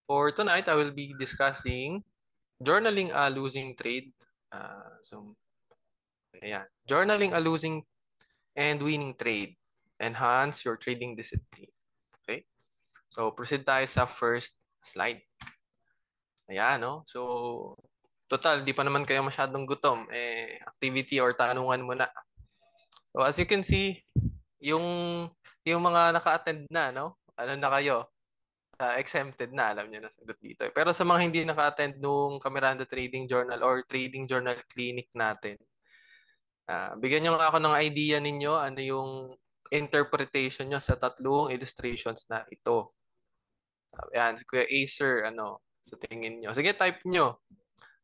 For tonight, I will be discussing journaling a losing trade. So, ayan. Journaling a losing and winning trade. Enhance your trading discipline. Okay? So, proceed tayo sa first slide. Ayan, no? So, total, di pa naman kayo masyadong gutom. Activity or tanungan muna. So, as you can see, yung yung mga naka-attend na, no? Ano na kayo? Exempted na, alam niyo na sagot dito. Pero sa mga hindi naka-attend nung Kamiranda Trading Journal or Trading Journal Clinic natin, bigyan niyo nga ako ng idea ninyo ano yung interpretation niyo sa tatlong illustrations na ito. Yan, si Kuya Acer, ano, sa tingin niyo. Sige, type niyo.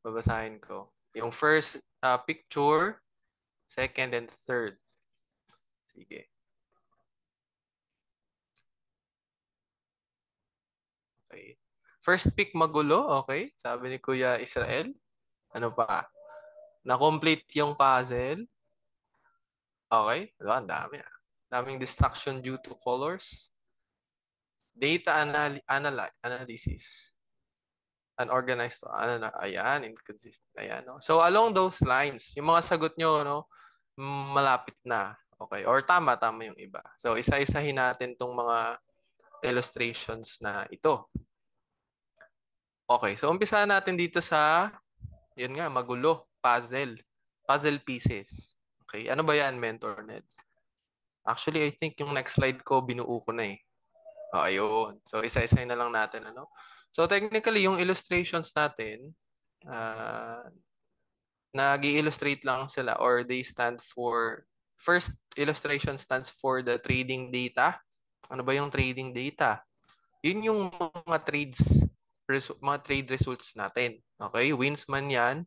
Babasahin ko. Yung first picture, second, and third. Sige. Okay. First pick magulo, okay? Sabi ni Kuya Israel. Ano pa? Na-complete yung puzzle. Okay. Diba? Ang dami ah. Daming distraction due to colors. Analysis. Unorganized. Ano na? Ayan. Inconsistent. Ayan. No? So, along those lines, yung mga sagot nyo, no, malapit na. Okay. Or tama yung iba. So, isa-isahin natin tong mga illustrations na ito. Okay. So, umpisa natin dito sa, yun nga, magulo. Puzzle. Puzzle pieces. Okay. Ano ba yan, Mentor Ned? Actually, I think yung next slide ko, binuo ko na eh. Oh, ayun. So, isa-isa na lang natin, ano? So, technically, yung illustrations natin, uh, nag-i-illustrate lang sila or they stand for, first illustration stands for the trading data. Ano ba yung trading data? Yun yung mga mga trade results natin. Okay? Wins man yan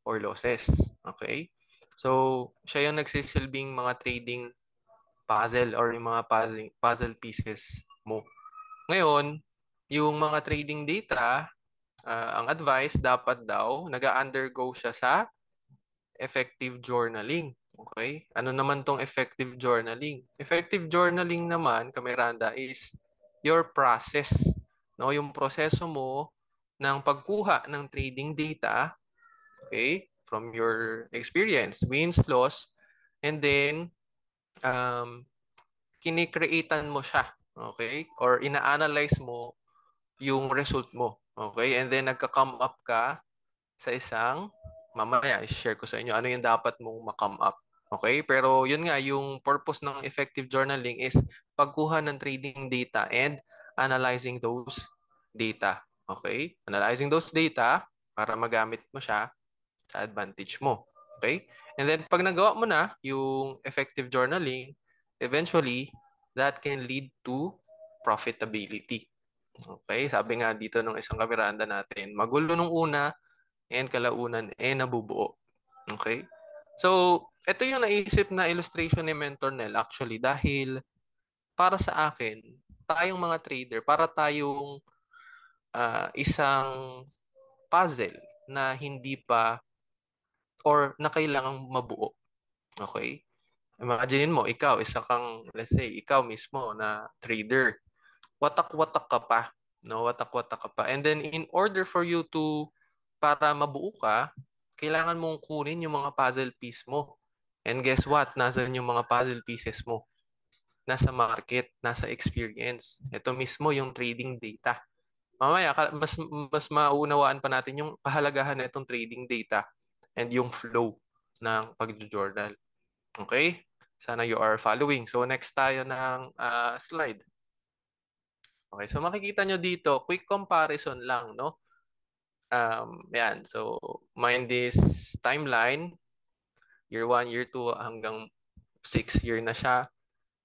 or losses. Okay? So, siya yung nagsisilbing mga trading puzzle or yung mga puzzle pieces mo. Ngayon, yung mga trading data, ang advice dapat daw nag-undergo siya sa effective journaling. Okay? Ano naman tong effective journaling? Effective journaling naman, Kamiranda, is your process. No, yung proseso mo ng pagkuha ng trading data, okay, from your experience, wins, loss, and then um, kinikreatean mo siya, okay? Or ina-analyze mo yung result mo, okay? And then nagka-come up ka sa isang, mamaya i-share ko sa inyo ano yung dapat mong ma-come up. Okay? Pero yun nga, yung purpose ng effective journaling is pagkuha ng trading data and analyzing those data. Okay? Analyzing those data para magamit mo siya sa advantage mo. Okay? And then pag nagawa mo na yung effective journaling, eventually that can lead to profitability. Okay? Sabi nga dito ng isang kameranda natin, magulo nung una and kalaunan nabubuo. Okay? So, ito yung naisip na illustration ni Mentor Nel actually dahil para sa akin, tayong mga trader, para tayong isang puzzle na hindi pa or na kailangang mabuo. Okay? Imagine mo, ikaw, isa kang, let's say, ikaw mismo na trader. Watak-watak ka pa. No? Watak-watak ka pa. And then, in order for you to, para mabuo ka, kailangan mong kunin yung mga puzzle piece mo. And guess what? Nasaan yung mga puzzle pieces mo? Nasa market, nasa experience. Ito mismo yung trading data. Mamaya, mas mauunawaan pa natin yung kahalagahan na itong trading data and yung flow ng pag-journal. Okay? Sana you are following. So next tayo ng slide. Okay, so makikita nyo dito, quick comparison lang, no? Yan, so mind this timeline, year 1, year 2, hanggang 6 year na siya.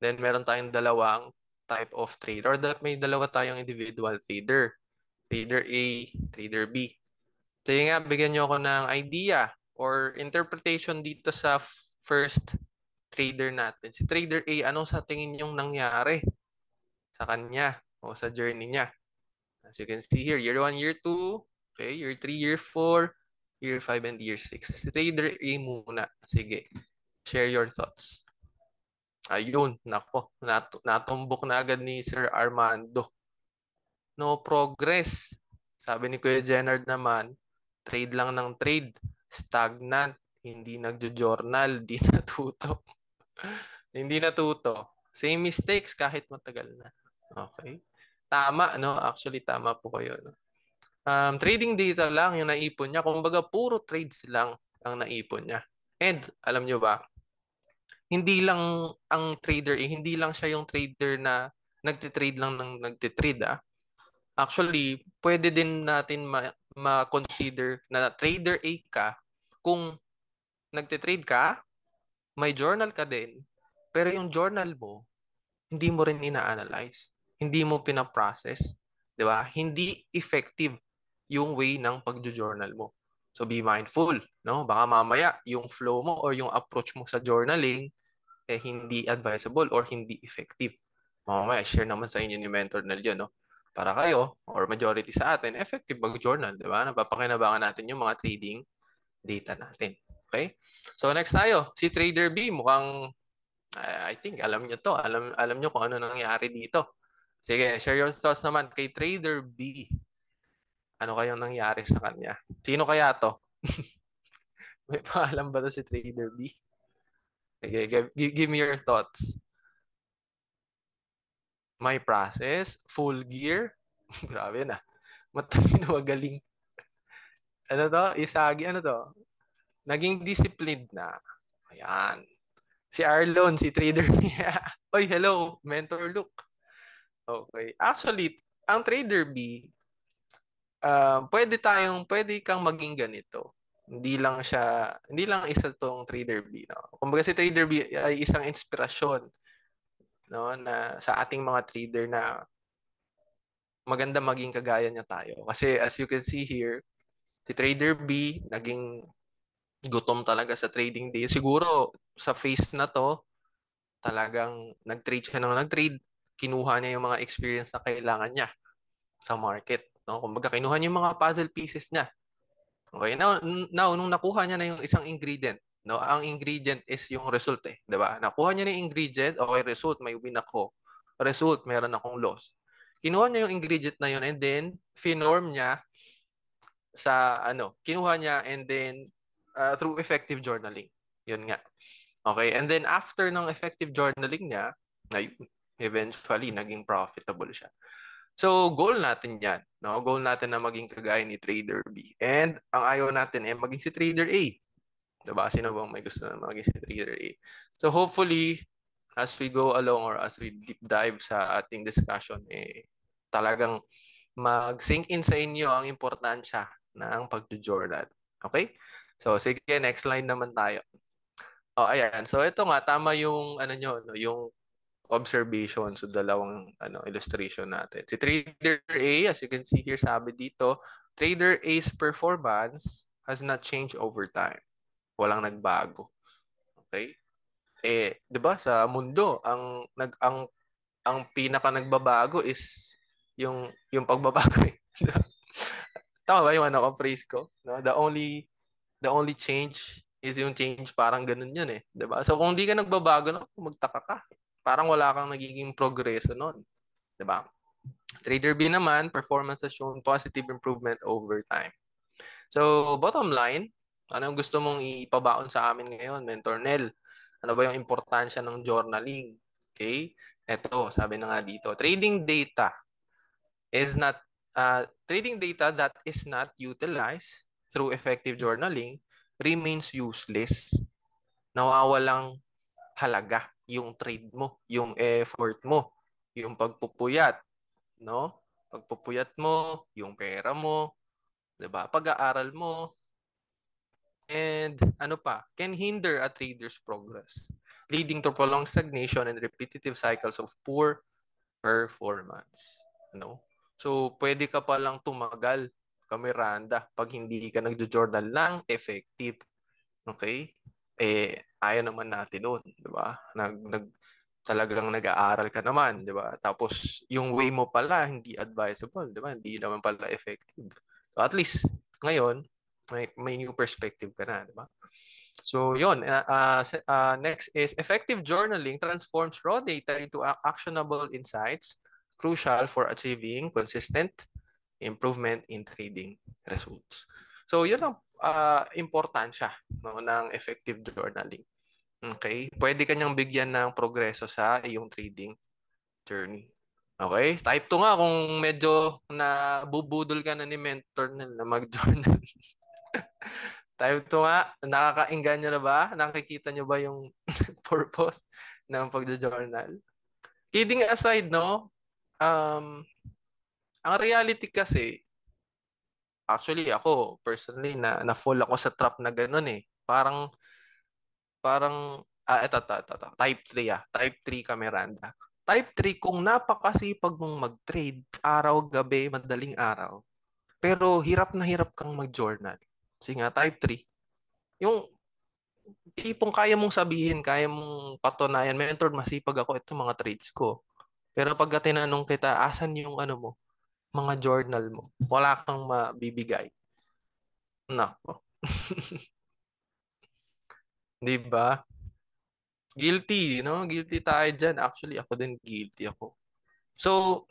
Then meron tayong dalawang type of trader. Or may dalawa tayong individual trader. Trader A, Trader B. So yun nga, bigyan nyo ako ng idea or interpretation dito sa first trader natin. Si Trader A, anong sa tingin yung nangyari sa kanya o sa journey niya? As you can see here, year 1, year 2, okay, year 3, year 4, year 5, and year 6. Si Trader A muna. Sige, share your thoughts. Ayun, nako, natumbok na agad ni Sir Armando. No progress. Sabi ni Kuya Jenard naman, trade lang ng trade, stagnant, hindi nagjo-journal, di natuto. Hindi natuto. Same mistakes kahit matagal na. Okay. Tama, no? Actually, tama po kayo. No? Trading data lang yung naipon niya. Kumbaga, puro trades lang ang naipon niya. And, alam nyo ba, hindi lang ang trader, hindi lang siya yung trader na nagtitrade lang ng nagtitrade, ah. Actually, pwede din natin ma-consider na trader A ka kung nagtitrade ka, may journal ka din, pero yung journal mo, hindi mo rin ina-analyze, hindi mo pina-process, 'di ba? Hindi effective yung way ng pagjo-journal mo. So be mindful, no? Baka mamaya yung flow mo or yung approach mo sa journaling hindi advisable or hindi effective. Mamaya share naman sa inyo ni Mentor Nel yun, no? Para kayo or majority sa atin, effective mag-journal, 'di ba? Napapakinabangan natin yung mga trading data natin. Okay? So next tayo, si Trader B mukhang I think alam nyo to. Alam nyo kung ano nangyari dito. Sige, share your thoughts naman kay Trader B. Ano kayang nangyari sa kanya? Sino kaya to? May paalam ba to si Trader B? Sige, give me your thoughts. My process, full gear. Grabe na. Matalino, magaling. Ano to? Isagi, ano to? Naging disciplined na. Ayan. Si Arlon, si Trader B. Oy, hello, Mentor Luke. Okay. Actually, ang Trader B, pwede kang maging ganito. Hindi lang isa tong Trader B, no? Kumbaga si Trader B ay isang inspirasyon, no, na sa ating mga trader na maganda maging kagaya niya tayo. Kasi as you can see here, si Trader B naging gutom talaga sa trading day. Siguro sa phase na to, talagang nag-trade siya ng nag-trade, kinuha niya yung mga experience na kailangan niya sa market. No? Kumbaga, kinuha niya yung mga puzzle pieces niya. Okay, now nung nakuha niya na yung isang ingredient, no? Ang ingredient is yung result eh, 'di ba? Nakuha niya na yung ingredient, okay, result, may win ako. Result, meron akong loss. Kinuha niya yung ingredient na yun and then finorm niya sa ano, kinuha niya and then through effective journaling. Yun nga. Okay, and then after ng effective journaling niya, ay, eventually naging profitable siya. So, goal natin yan. No? Goal natin na maging kagaya ni Trader B. And ang ayaw natin eh maging si Trader A. Diba? Sino bang may gusto na maging si Trader A? So, hopefully, as we go along or as we deep dive sa ating discussion, eh, talagang mag-sink in sa inyo ang importansya ng pag-journal. Okay? So, sige, next line naman tayo. Oh, ayan. So, ito nga, tama yung, ano nyo, no, yung observation sa dalawang illustration natin. Si Trader A, as you can see here, sabi dito, Trader A's performance has not changed over time. Walang nagbago. Okay? 'Di ba sa mundo, ang pinaka nagbabago is yung pagbabago eh. Tama ba yung phrase ko? No? The only change is yung change, parang ganun yun eh. 'Di ba? So kung di ka nagbabago, no, magtaka ka. Parang wala kang nagiging progreso noon. 'Di ba? Trader B naman, performance has shown positive improvement over time. So, bottom line, ano ang gusto mong ipabaon sa amin ngayon, Mentor Nel? Ano ba yung importansya ng journaling? Okay? Ito, sabi na nga dito, trading data that is not utilized through effective journaling remains useless. Nawawalang halaga yung trade mo, yung effort mo, yung pagpupuyat, no? Pagpupuyat mo, yung pera mo, 'di ba? Pag-aaral mo, and ano pa, can hinder a trader's progress, leading to prolonged stagnation and repetitive cycles of poor performance. No? So, pwede ka palang tumagal, kamiranda, pag hindi ka nagjo-journal ng effective. Okay? Ayaw naman natin nun, di ba? Talagang nag-aaral ka naman, di ba? Tapos, yung way mo pala, hindi advisable, di ba? Hindi naman pala effective. So, at least, ngayon, may new perspective ka na, di ba? So, yun. Next is effective journaling transforms raw data into actionable insights, crucial for achieving consistent improvement in trading results. So, yun ang importansya, no, ng effective journaling. Okay? Pwede kanyang bigyan ng progreso sa iyong trading journey. Okay? Type 2 nga kung medyo nabubudol ka na ni mentor na mag-journal. Type 2 nga, nakakainggan nyo na ba? Nakikita nyo ba yung purpose ng pag-journal? Kidding aside, no? Ang reality kasi, actually ako, personally, na-fall ako sa trap na ganun eh. Parang, ito. Type 3 Type 3 ka, Miranda. Type 3, kung napakasipag mong mag-trade, araw, gabi, madaling araw, pero hirap na hirap kang mag-journal. Kasi nga, type 3, yung tipong kaya mong sabihin, kaya mong patunayan, mentor, masipag ako, ito mga trades ko. Pero pagka tinanong kita, asan yung ano mo, mga journal mo, wala kang mabibigay. Nako. Di ba? Guilty, no? Guilty tayo dyan. Actually, ako din guilty ako. So,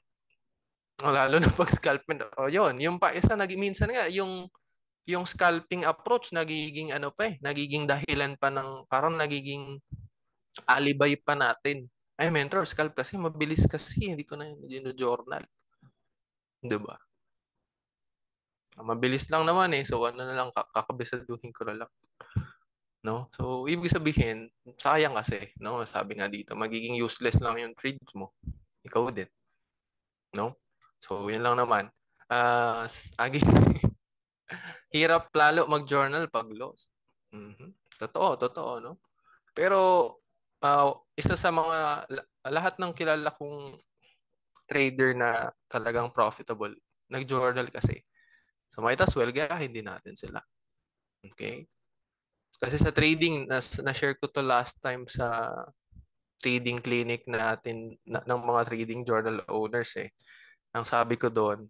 lalo na pag scalping. O, yun. Yung pa isa, minsan nga, yung scalping approach, nagiging ano pa eh, nagiging dahilan pa ng, parang nagiging alibay pa natin. Ay, mentor, scalp kasi, mabilis kasi, hindi ko na yun journal. Di ba? Mabilis lang naman eh. So, ano na lang, kakabisaduhin ko na lang. No? So, ibig sabihin, sayang kasi, no? Sabi nga dito, magiging useless lang yung trades mo. Ikaw din, no? So, yun lang naman. Again, hirap lalo mag-journal pag lost. Mhm. Totoo, no? Pero, isa sa mga, lahat ng kilala kong trader na talagang profitable, nag-journal kasi. So, might as well, gayahin din natin sila. Okay? Kasi sa trading, na-share ko to last time sa trading clinic natin ng mga trading journal owners eh. Ang sabi ko doon,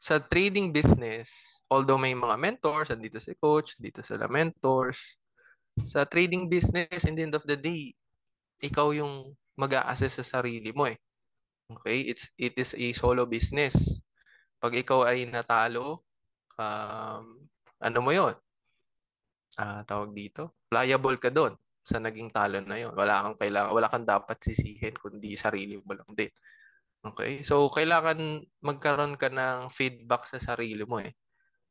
sa trading business, although may mga mentors, andito si coach, dito sila mentors, sa trading business, in the end of the day, ikaw yung mag-a-assess sa sarili mo eh. Okay? It is a solo business. Pag ikaw ay natalo, um, ano mo yon? Tawag dito, liable ka doon sa naging talo na yon. Wala kang dapat sisihin kundi sarili mo lang din. Okay? So kailangan magkaroon ka ng feedback sa sarili mo eh.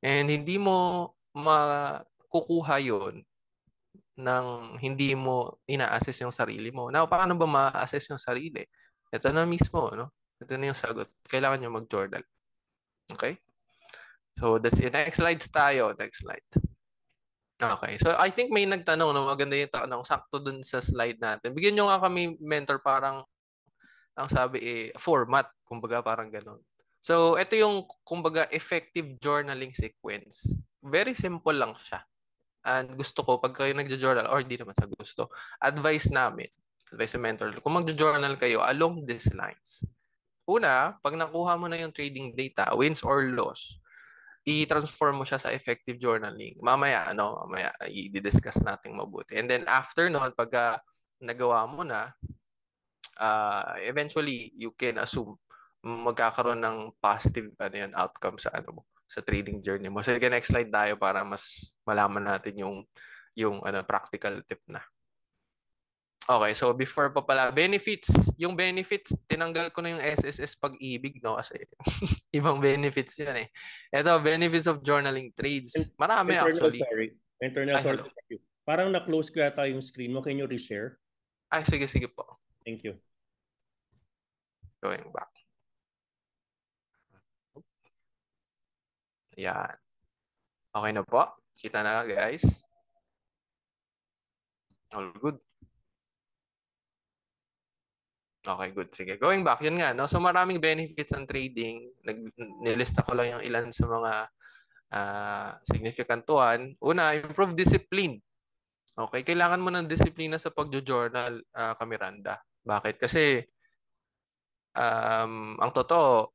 And hindi mo makukuha 'yon nang hindi mo ina-assess yung sarili mo. Now, paano ba ma-assess yung sarili? Ito na mismo, no? Ito na yung sagot. Kailangan nyo mag-journal. Okay? So, that's it. Next slides tayo. Next slide. Okay. So, I think may nagtanong, no? Maganda yung tanong. Sakto dun sa slide natin. Bigyan nyo nga kami, mentor, parang ang sabi format. Kumbaga, parang ganun. So, ito yung, kumbaga, effective journaling sequence. Very simple lang siya. And gusto ko, pag kayo nagjo-journal, or di naman sa gusto, advice sa mentor, kung magjo-journal kayo along these lines. Una, pag nakuha mo na yung trading data, wins or loss, i-transform mo siya sa effective journaling. Mamaya, i-discuss natin mabuti. And then after noon, pag nagawa mo na, eventually, you can assume magkakaroon ng positive outcome sa sa trading journey mo. So, sige, next slide tayo para mas malaman natin yung practical tip na. Okay, so before pa pala, benefits. Yung benefits, tinanggal ko na yung SSS pag-ibig, no? Kasi ibang benefits yan eh. Ito, benefits of journaling trades. Marami Internal, actually. sorry. Internal, Ay, sorry. hello. Parang na-close ko yata yung screen mo. Can you reshare? Ay, sige po. Thank you. Going back. Yan. Okay na po. Kita na guys. All good. Okay, good. Sige. Going back, yun nga, no? So maraming benefits ang trading. Nilista ko lang yung ilan sa mga significant one. Una, improve discipline. Okay, kailangan mo ng disiplina sa pagjo-journal, Kamiranda. Bakit? Kasi ang totoo,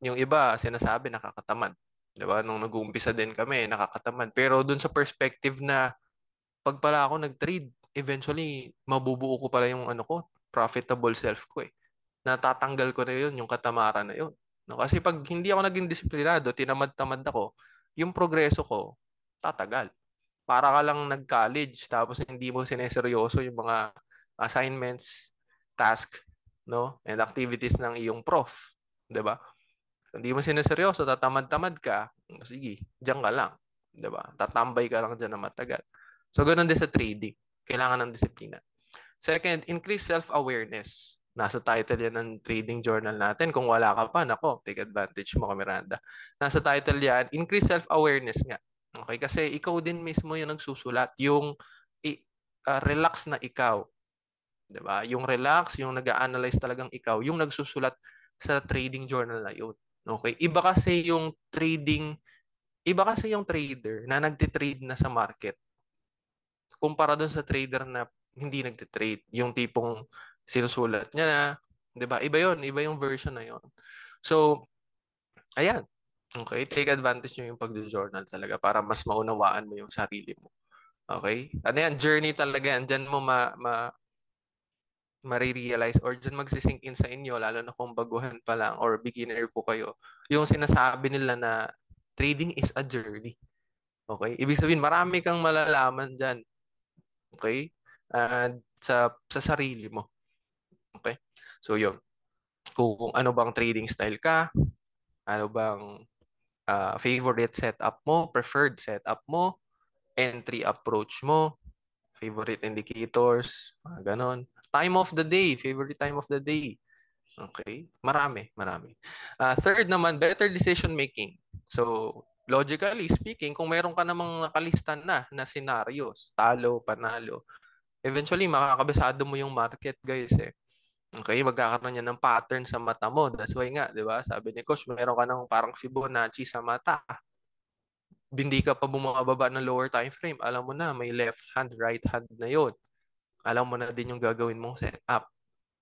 yung iba sinasabi nakakatamad. 'Di ba? Nung nag-uumpisa din kami, nakakatamad. Pero dun sa perspective na pag pala ako nag-trade, eventually mabubuo ko pala yung profitable self ko eh. natatanggal ko na yun, yung katamaran na yun. No? Kasi pag hindi ako naging disiplinado, tinamad-tamad ako, yung progreso ko, tatagal. Para ka lang nag-college, tapos hindi mo sineseryoso yung mga assignments, task, no? And activities ng iyong prof. 'Di ba? Kung hindi mo sineseryoso, tatamad-tamad ka, sige, diyan ka lang. 'Di ba? Tatambay ka lang diyan na matagal. So, ganun din sa trading. Kailangan ng disiplina. Second, increase self-awareness. Nasa title yan ng trading journal natin. Kung wala ka pa, nako, take advantage mo, Miranda. Nasa title yan, increase self-awareness nga. Okay, kasi ikaw din mismo yung nagsusulat. Yung relax na ikaw. 'Di ba? Yung relax, yung nag-analyze talagang ikaw, yung nagsusulat sa trading journal na yun. Okay? Iba kasi yung trader na nagtitrade na sa market kumpara dun sa trader na hindi nagtitrade. Yung tipong sinusulat niya na, 'di ba? Iba 'yon, iba yung version na 'yon. So, ayan. Okay, take advantage nyo yung pag-journal talaga para mas maunawaan mo yung sarili mo. Okay? Ano yan? Journey talaga yan. Diyan mo marirealize or dyan magsisink in sa inyo, lalo na kung baguhan pa lang or beginner po kayo, yung sinasabi nila na trading is a journey. Okay? Ibig sabihin, marami kang malalaman dyan. Okay? Sa sarili mo. Okay? So, yun. Kung ano bang trading style ka, ano bang favorite setup mo, preferred setup mo, entry approach mo, favorite indicators, ganon. Time of the day, favorite time of the day. Okay? Marami, marami. Third naman, better decision making. So, logically speaking, kung meron ka namang nakalista na scenarios, talo, panalo, eventually makakabisado mo yung market, guys eh. Okay, magkakaroon yan ng pattern sa mata mo. That's why nga, di ba? Sabi ni Coach, meron ka ng parang Fibonacci sa mata. Hindi ka pa bumababa ng lower time frame. Alam mo na, may left hand, right hand na yon. Alam mo na din yung gagawin mong setup.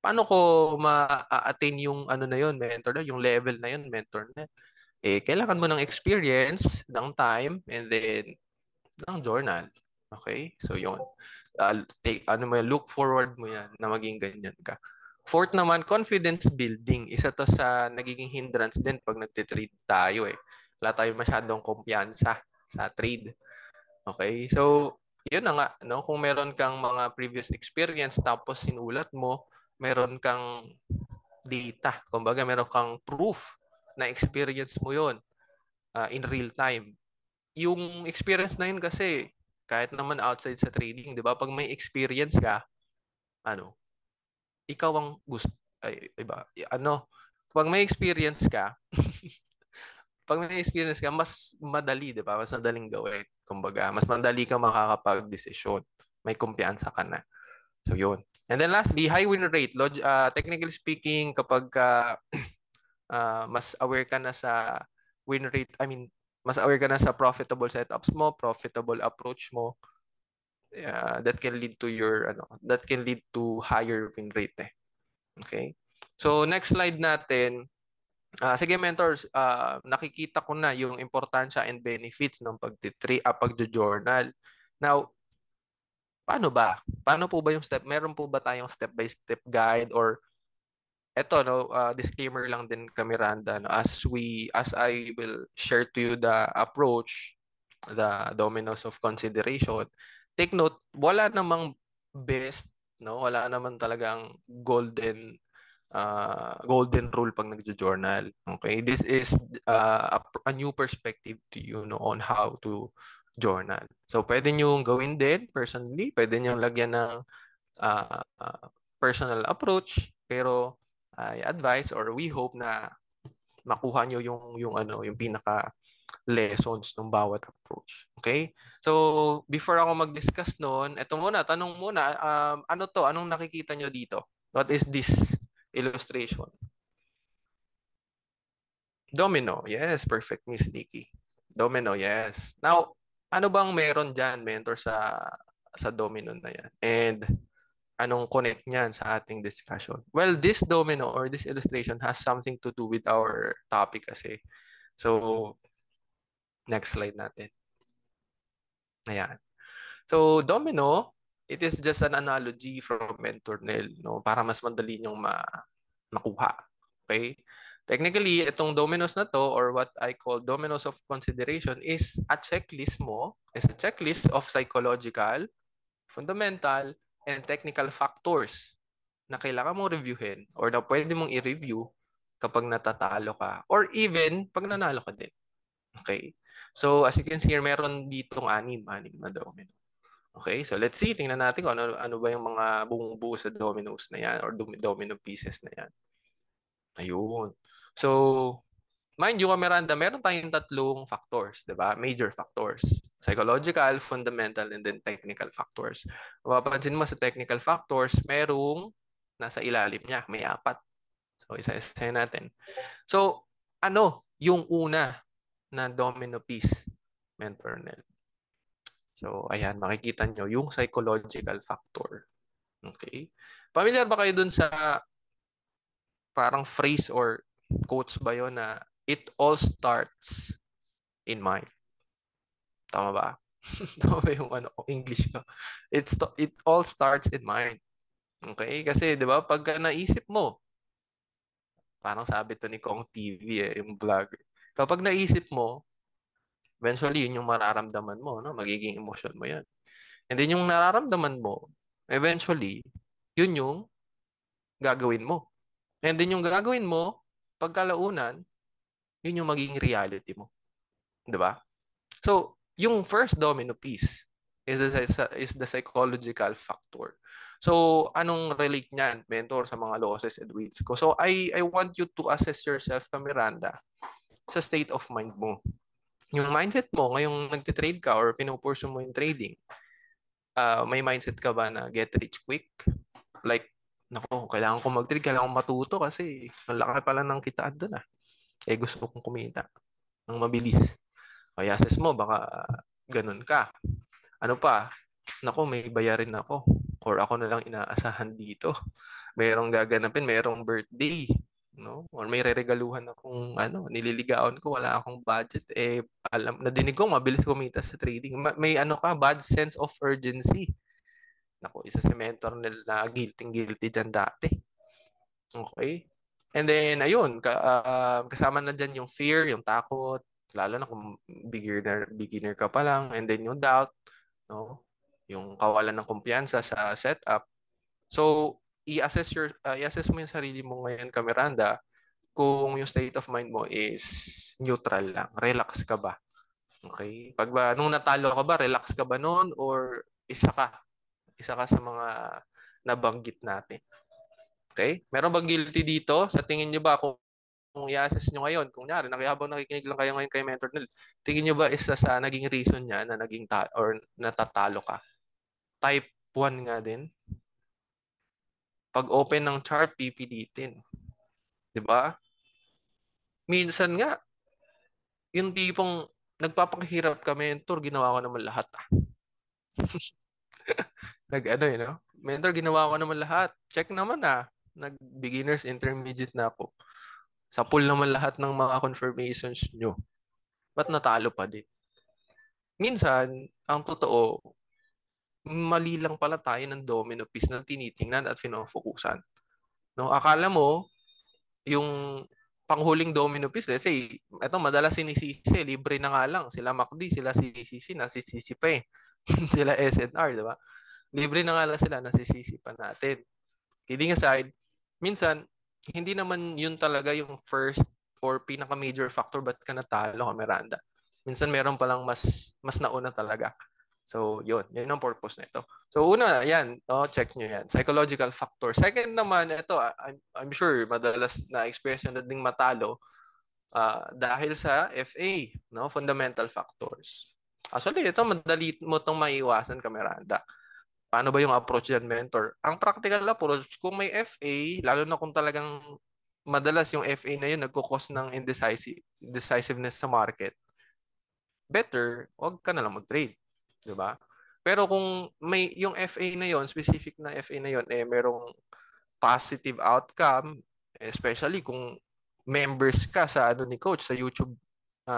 Paano ko ma-attain yung ano na yun, mentor na, yung level na yun, mentor na? Eh, kailangan mo ng experience, ng time, and then ng journal. Okay? So, yun. Ano mo yan, look forward mo yan na maging ganyan ka. Fourth naman, confidence building. Isa to sa nagiging hindrance din pag nagtitrade tayo eh. Wala tayong masyadong kumpiyansa sa trade. Okay? So, yun na nga, no? Kung meron kang mga previous experience tapos sinulat mo, meron kang data. Kumbaga, meron kang proof na experience mo yun in real time. Yung experience na yun kasi, kahit naman outside sa trading, di ba? Pag may experience ka, ano, ikaw ang gusto, ay, iba, ano, pag may experience ka, pag may experience ka, mas madali, di ba? Mas madaling gawin. Kumbaga, mas madali ka makakapag-desisyon. May kumpiyansa ka na. So, yun. And then lastly, high win rate. Technically speaking, kapag mas aware ka na sa win rate, I mean, mas aware ka na sa profitable setups mo, profitable approach mo, that can lead to higher win rate eh. Okay? So, next slide natin. Sige mentors, nakikita ko na yung importansya and benefits ng pagjo-journal. Now, paano ba? Paano po ba yung step? Meron po ba tayong step-by-step guide or eto no, disclaimer lang din kami Randa no, as I will share to you the approach, the dominoes of consideration. Take note, wala namang best, no? Wala naman talagang golden rule pag nagjo-journal. Okay? This is a new perspective to you no, on how to journal. So, pwede nyo gawin din personally. Pwede nyo lagyan ng personal approach. Pero, I advise or we hope na makuha nyo yung pinaka lessons ng bawat approach. Okay? So, before ako mag-discuss noon, tanong muna, ano to? Anong nakikita nyo dito? What is this illustration? Domino. Yes, perfect, Miss Nikki. Domino, yes. Now, ano bang meron dyan, mentor, sa domino na yan? And anong connect niyan sa ating discussion? Well, this domino or this illustration has something to do with our topic kasi. So, next slide natin. Ayan. So, domino, it is just an analogy from Mentor Nell, no? Para mas madali niyong nakuha. Okay? Technically, itong dominoes na to, or what I call dominoes of consideration, is a checklist of psychological, fundamental, and technical factors na kailangan mong reviewin or na pwede mong i-review kapag natatalo ka or even pag nanalo ka din. Okay? So, as you can see here, meron ditong anim na domino. Okay? So, let's see. Tingnan natin kung ano ba yung mga bumubuo sa dominoes na yan or domino pieces na yan. Ayun. So, mind you, Miranda, meron tayong tatlong factors, di ba? Major factors. Psychological, fundamental, and then technical factors. Mapapansin mo sa technical factors, merong nasa ilalim niya. May apat. So, isa-isa natin. So, ano yung una na domino piece, Mentor Nel? So, ayan, makikita nyo yung psychological factor. Okay? Familiar ba kayo dun sa parang phrase or quotes ba yun na it all starts in mind? Tama ba? Tama ba yung English ko? It all starts in mind. Okay? Kasi, di ba, pagka naisip mo, parang sabi to ni Kong TV, yung vlog. Kapag naisip mo, eventually, yun yung mararamdaman mo, no? Magiging emotion mo yan. And then yung nararamdaman mo, eventually, yun yung gagawin mo. And then yung gagawin mo, pagkalaunan, yun yung magiging reality mo. Di ba? So, yung first domino piece is the psychological factor. So, anong relate niyan, Mentor, sa mga losses and wins ko? So, I want you to assess yourself, Miranda, sa state of mind mo. Yung mindset mo, ngayong nagtitrade ka or pinupursu mo yung trading, may mindset ka ba na get rich quick? Like, nako, kailangan ko mag-trade, kailangan ko matuto kasi ang laki pala ng kitaan doon ah. Eh, gusto kong kumita ng mabilis. Kaya assess mo, baka ganun ka. Ano pa? Nako, may bayarin ako. Or ako na lang inaasahan dito. Mayroong gaganapin, mayroong birthday. No? Or may reregaluhan akong nililigawan ko, wala akong budget. Eh, nadinig ko, mabilis kumita sa trading. May bad sense of urgency. Nako, isa si mentor na guilty dyan dati. Okay? And then, ayun, kasama na dyan yung fear, yung takot, lalo na kung beginner ka pa lang, and then yung doubt, no? Yung kawalan ng kumpiyansa sa setup. So, i-assess mo yung sarili mo ngayon, Miranda, kung yung state of mind mo is neutral lang. Relax ka ba? Okay? Nung natalo ka ba, relax ka ba noon or isa ka sa mga nabanggit natin? Okay? Meron bang guilty dito? Sa tingin nyo ba kung i-assess nyo ngayon, kung nyari, habang nakikinig lang kayo ngayon kay Mentor Nel, tingin nyo ba isa sa naging reason niya na naging or natatalo ka? Type 1 nga din. Pag open ng chart, pipilitin. 'Di ba? Minsan nga, yung tipong nagpapakahirap ka, Mentor, ginawa ko naman lahat. Mentor, ginawa ko naman lahat. Check naman Nag-beginners, intermediate na ako. Sa pool naman lahat ng mga confirmations nyo. Ba't natalo pa din? Minsan, ang totoo, mali lang pala tayo ng domino piece na tinitingnan at finofokusan. No, akala mo, yung panghuling domino piece, say, ito madalas sinisisi, libre na nga lang. Sila MACD, sila CCC, nasisisi pa eh. Sila SNR, di ba? Libre na nga lang sila, nasisisi pa natin. Kidding aside, minsan, hindi naman yun talaga yung first or pinaka-major factor ba't ka natalo ka, Miranda. Minsan meron palang mas nauna talaga. So, yun ang purpose na ito. So, una, yan, check nyo yan. Psychological factor. Second naman, ito, I'm sure madalas na-experience nyo na ding matalo dahil sa FA, no? Fundamental factors. Actually, ito, madali mo itong maiiwasan, Miranda. Paano ba yung approach yan, Mentor? Ang practical approach, kung may FA, lalo na kung talagang madalas yung FA na yun nagkukos ng indecisiveness sa market, better, wag ka na lang mag-trade. Di ba? Pero kung may yung FA na yon, specific na FA na yon, merong positive outcome, especially kung members ka sa ni coach, sa YouTube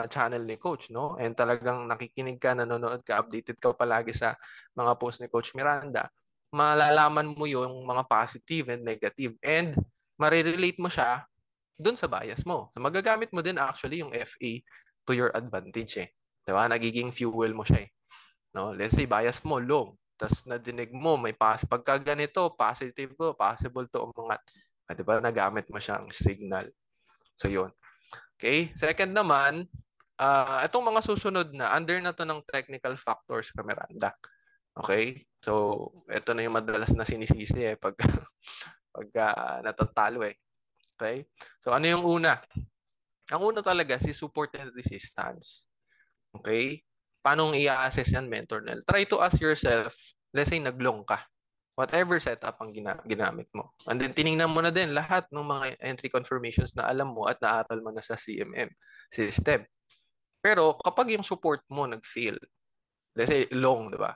channel ni coach, no? And talagang nakikinig ka, nanonood ka, updated ka palagi sa mga post ni Coach Miranda, malalaman mo yung mga positive and negative. And marirelate mo siya dun sa bias mo. So, magagamit mo din actually yung FA to your advantage eh. Diba? Nagiging fuel mo siya eh. No? Let's say bias mo long, tapos nadinig mo may pagka ganito, positive to, possible to umangat. Diba? Nagamit mo siyang signal. So yun. Okay? Second naman, itong mga susunod na, under na to ng technical factors, Kameranda. Okay? So, ito na yung madalas na sinisisi eh pag natatalo eh. Okay? So, ano yung una? Ang una talaga, si support and resistance. Okay? Paano i-assess yan, mentor Nel? Try to ask yourself, let's say naglong ka. Whatever setup ang ginamit mo. And then tiningnan mo na din lahat ng mga entry confirmations na alam mo at naaral mo na sa CMM system. Pero kapag yung support mo nag-fail, let's say long, di ba?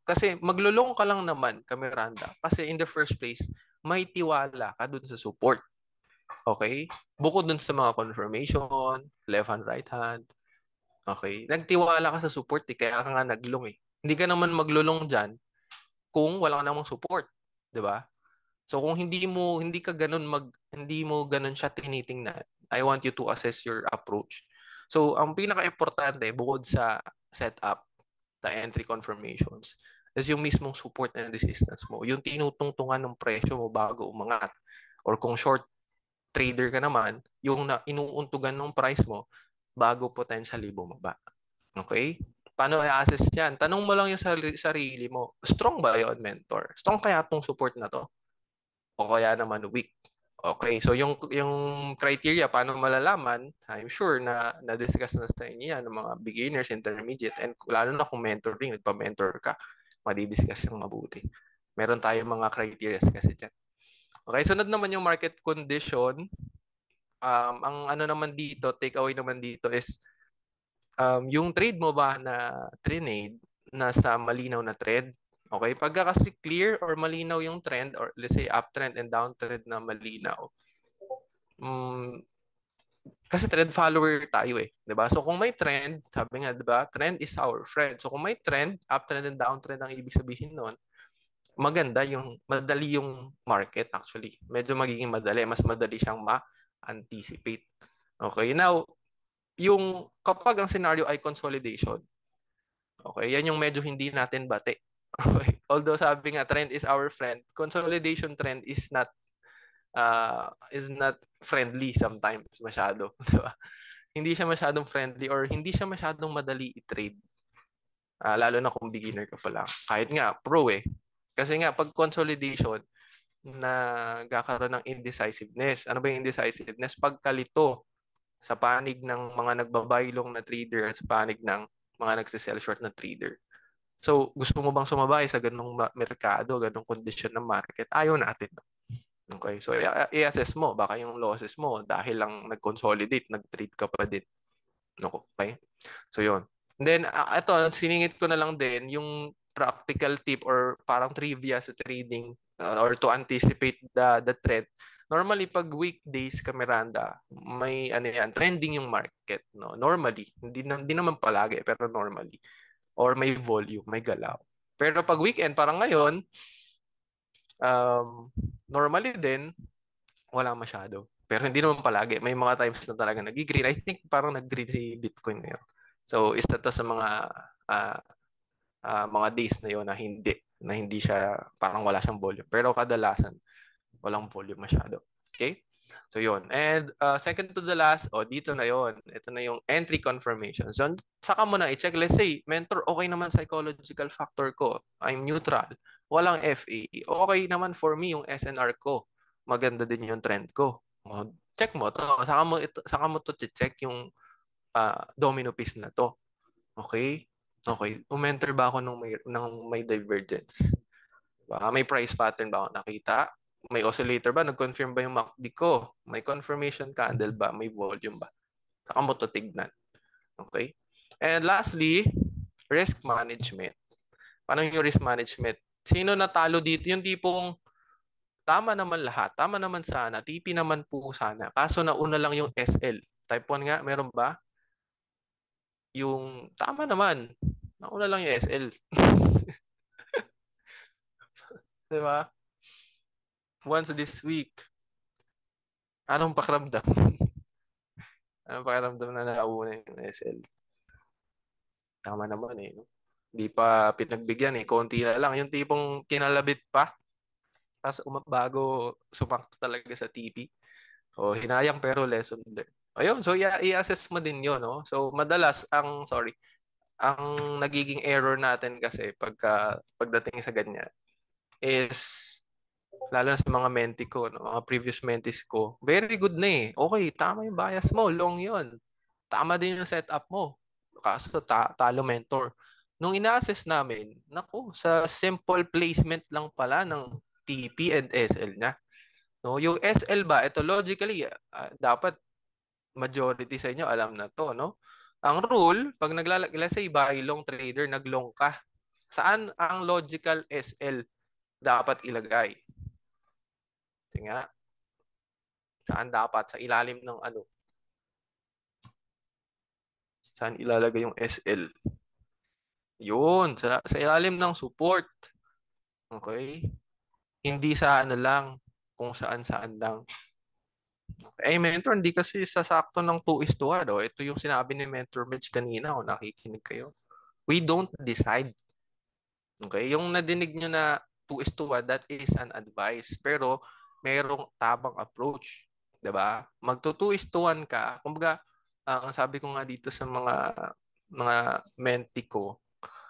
Kasi maglulong ka lang naman, Kamiranda, kasi in the first place, may tiwala ka dun sa support. Okay? Bukod dun sa mga confirmation, left hand, right hand. Okay? Nagtiwala ka sa support kaya ka nga naglong eh. Hindi ka naman maglulong dyan kung wala ka namang support, 'di ba? So kung hindi mo ganun siya tinitingnan, I want you to assess your approach. So ang pinaka-importante bukod sa setup, the entry confirmations, is yung mismong support and resistance mo. Yung tinutungtungan ng presyo mo bago umangat. Or kung short trader ka naman, yung inuuntugan ng price mo bago potentially bumaba. Okay? Paano i-assess yan? Tanong mo lang yung sarili mo. Strong ba yun, mentor? Strong kaya itong support na to? O kaya naman weak? Okay, so yung criteria, paano malalaman, I'm sure na na-discuss na sa inyo yan ng mga beginners, intermediate, and lalo na kung mentoring, nagpa-mentor ka, madidiscuss yung mabuti. Meron tayong mga criteria kasi dyan. Okay, sunod naman yung market condition. Ang ano naman dito, takeaway naman dito is yung trade mo ba na trinade nasa malinaw na trend? Okay, pagka kasi clear or malinaw yung trend or let's say uptrend and downtrend na malinaw. Kasi trend follower tayo eh, 'di ba? So kung may trend, sabi nga 'di ba, trend is our friend. So kung may trend, uptrend and downtrend ang ibig sabihin noon, madali yung market actually. Medyo magiging madali, mas madali siyang ma-anticipate. Okay, now kapag ang scenario ay consolidation, okay, yan yung medyo hindi natin bate. Okay. Although sabi nga trend is our friend, consolidation trend is not friendly sometimes masyado, di ba? Hindi siya masyadong friendly or hindi siya masyadong madali i-trade. Lalo na kung beginner ka pa lang. Kahit nga pro eh. Kasi nga pag consolidation nagkakaroon ng indecisiveness. Ano ba yung indecisiveness? Pagkalito sa panig ng mga nagbabaylong na trader at sa panig ng mga nagsisell short na trader. So, gusto mo bang sumabay sa ganung merkado, ganung kondisyon ng market? Ayaw natin. Okay, so i-assess mo. Baka yung losses mo dahil lang nag-consolidate, nag-trade ka pa din. Okay? So, yun. And then, ito, siningit ko na lang din yung practical tip or parang trivia sa trading or to anticipate the trend. Normally, pag weekdays ka, Miranda, may ano yan, trending yung market. No? Normally, hindi naman palagi, pero normally. Or may volume, may galaw. Pero pag weekend, parang ngayon, normally din, wala masyado. Pero hindi naman palagi. May mga times na talaga nag-green. I think parang nag-green si Bitcoin ngayon. So, isa to sa mga days na yon na hindi siya, parang wala siyang volume. Pero kadalasan, walang volume masyado. Okay? So, yun. And second to the last, dito na yon. Ito na yung entry confirmation. So, saka mo na i-check. Let's say, mentor, okay naman psychological factor ko. I'm neutral. Walang FA. Okay naman for me yung SNR ko. Maganda din yung trend ko. Check mo to. Saka mo to check yung domino piece na to. Okay? Okay. Umenter ba ako nung may divergence? Baka may price pattern ba ako nakita? May oscillator ba? Nag-confirm ba yung MACD ko? May confirmation candle ba? May volume ba? Saka mo to tignan. Okay? And lastly, risk management. Paano yung risk management? Sino natalo dito? Yung tipong tama naman lahat. Tama naman sana. TP naman po sana. Kaso nauna lang yung SL. Type 1 nga, meron ba? Yung tama naman. Nauna lang yung SL. Di ba? Once this week. Anong pakiramdam? Anong pakiramdam na nauna yung SL? Tama naman eh. No? Hindi pa pinagbigyan eh. Konti na lang. Yung tipong kinalabit pa. Tapos bago sumakto talaga sa TP. So, hinayang pero lesson learned. Ayun, so i-assess mo din yun, no? So, madalas, ang nagiging error natin kasi pagdating sa ganyan is, lalo na sa mga menti ko, no? Mga previous mentees ko, very good na eh. Okay, tama yung bias mo, long yun. Tama din yung setup mo. Kaso talo mentor. Nung ina-assess namin, naku, sa simple placement lang pala ng TP and SL niya. No, yung SL ba, ito logically, dapat majority sa inyo alam na to, no? Ang rule, pag let's say buy long trader, naglong ka, saan ang logical SL dapat ilagay? Kasi nga, saan dapat? Sa ilalim ng ano? Saan ilalagay yung SL? Yun, sa ilalim ng support. Okay? Hindi sa ano lang, kung saan-saan lang. Eh, mentor, hindi kasi sasakto ng 2:1. Oh. Ito yung sinabi ni Mentor Mitch kanina, kung nakikinig kayo. We don't decide. Okay? Yung nadinig nyo na 2:1, that is an advice. Pero, merong tamang approach. 'Di ba? Magto 2:1 ka. Kumbaga, ang sabi ko nga dito sa mga menti ko,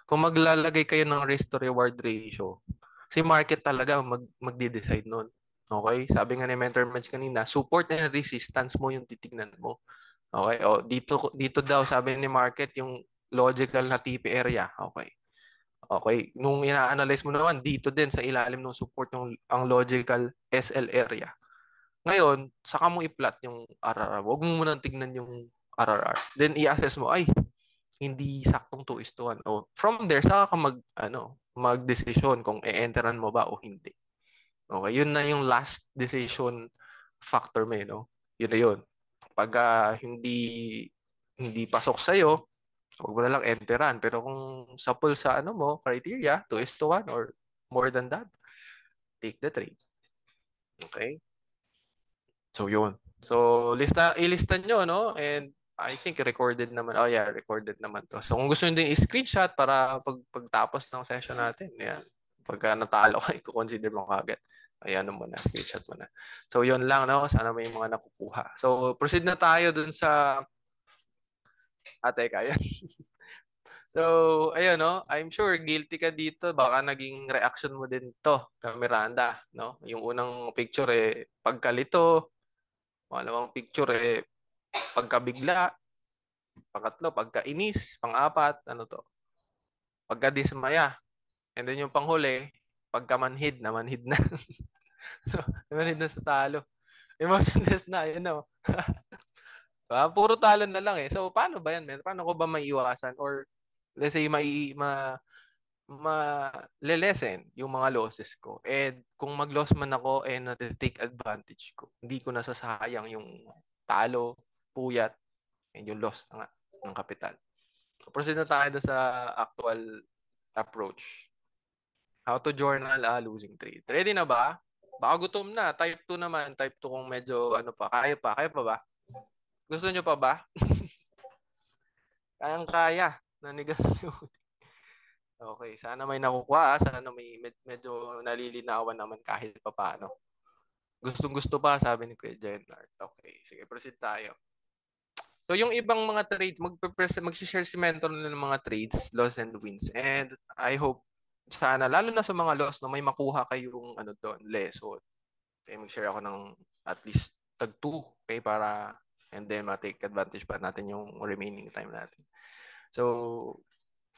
kung maglalagay kayo ng risk to reward ratio, si market talaga magde-decide nun. Okay? Sabi nga ni Mentor Mitch kanina, support and resistance mo yung titignan mo. Okay? O dito daw sabi ni market yung logical na TP area. Okay. Okay, nung ina-analyze mo naman dito din sa ilalim ng support yung ang logical SL area. Ngayon, saka mo i-plot yung RRR. Huwag mo munang tignan yung RRR. Then i-assess mo, ay, hindi saktong 2:1. O from there, saka ka mag-decision kung e-enteran mo ba o hindi. Okay, yun na yung last decision factor mo, no? Yun na yun. Pag hindi pasok sa'yo, huwag mo na lang enteran. Pero kung sapol sa ano mo, criteria, 2:1 or more than that, take the trade. Okay? So, yun. So, ilista nyo, no? And I think recorded naman. Oh, yeah, recorded naman to. So, kung gusto nyo din i-screenshot para pagtapos ng session natin, yan. Pagka natalo ka, i-consider mo kagad. Ayan mo na, screenshot mo na. So, yun lang, no? Sana may mga nakukuha. So, proceed na tayo dun sa kaya. So, ayun, no? I'm sure guilty ka dito. Baka naging reaction mo din to, kay Miranda, no? Yung unang picture, pagkalito. Pangalawang picture, pagkabigla. Pangatlo, pagkainis. Pang-apat, ano to? Pagkadismaya. And then yung panghuli, pagkamanhid, namanhid na. So, namanhid na sa talo. Emotionless na, yun, no? Puro talo na lang eh. So, paano ba yan, man? Paano ko ba maiiwasan? Or, let's say, ma-lesen yung mga losses ko. And kung mag-loss man ako, nati-take advantage ko. Hindi ko nasasayang yung talo, puyat, and yung loss na nga ng kapital. So, proceed na tayo sa actual approach. How to journal a losing trade. Ready na ba? Baka gutom na. Type 2 naman. Type 2 kung medyo ano pa. Kaya pa. Kaya pa ba? Gusto nyo pa ba? Kayang-kaya. Nanigas yung okay, sana may nakukuha. Sana may medyo nalilinawan naman kahit pa paano. Gustong-gusto pa, sabi ni Kuya Jenard. Okay, sige, proceed tayo. So, yung ibang mga trades, mag-share si Mentor ng mga trades, loss and wins. And I hope, sana, lalo na sa mga loss, no, may makuha kayong ano doon, lesson. Okay, mag-share ako ng at least tag 2, okay, para, and then ma-take advantage pa natin yung remaining time natin. So,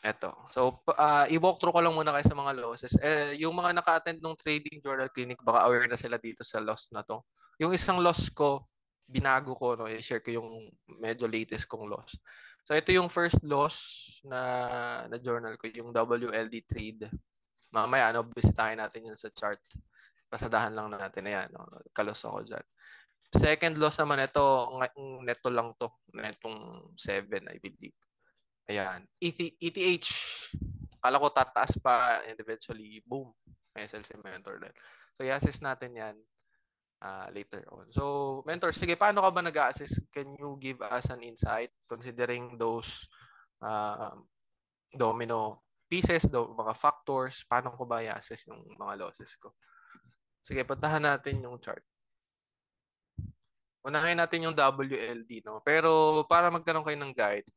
eto. So, i-walk through ko lang muna kayo sa mga losses. Yung mga naka-attend ng Trading Journal Clinic, baka aware na sila dito sa loss na to. Yung isang loss ko, binago ko, no? I-share ko yung medyo latest kong loss. So, ito yung first loss na journal ko, yung WLD trade. Mamaya, bisitahin natin yun sa chart. Pasadahan lang natin. Ayan, no? Kalos ako dyan. Second loss naman, ito, neto lang to. Netong 7, I believe. Ayan. ETH. Kala ko tataas pa and eventually, boom. SLC mentor din. So, i-assess natin yan. later on. So, mentor, sige, paano ka ba nag-assess? Can you give us an insight considering those uh, domino pieces, mga factors? Paano ko ba i-assess yung mga losses ko? Sige, puntahan natin yung chart. Unahin natin yung WLD, no? Pero para magkaroon kayo ng guide,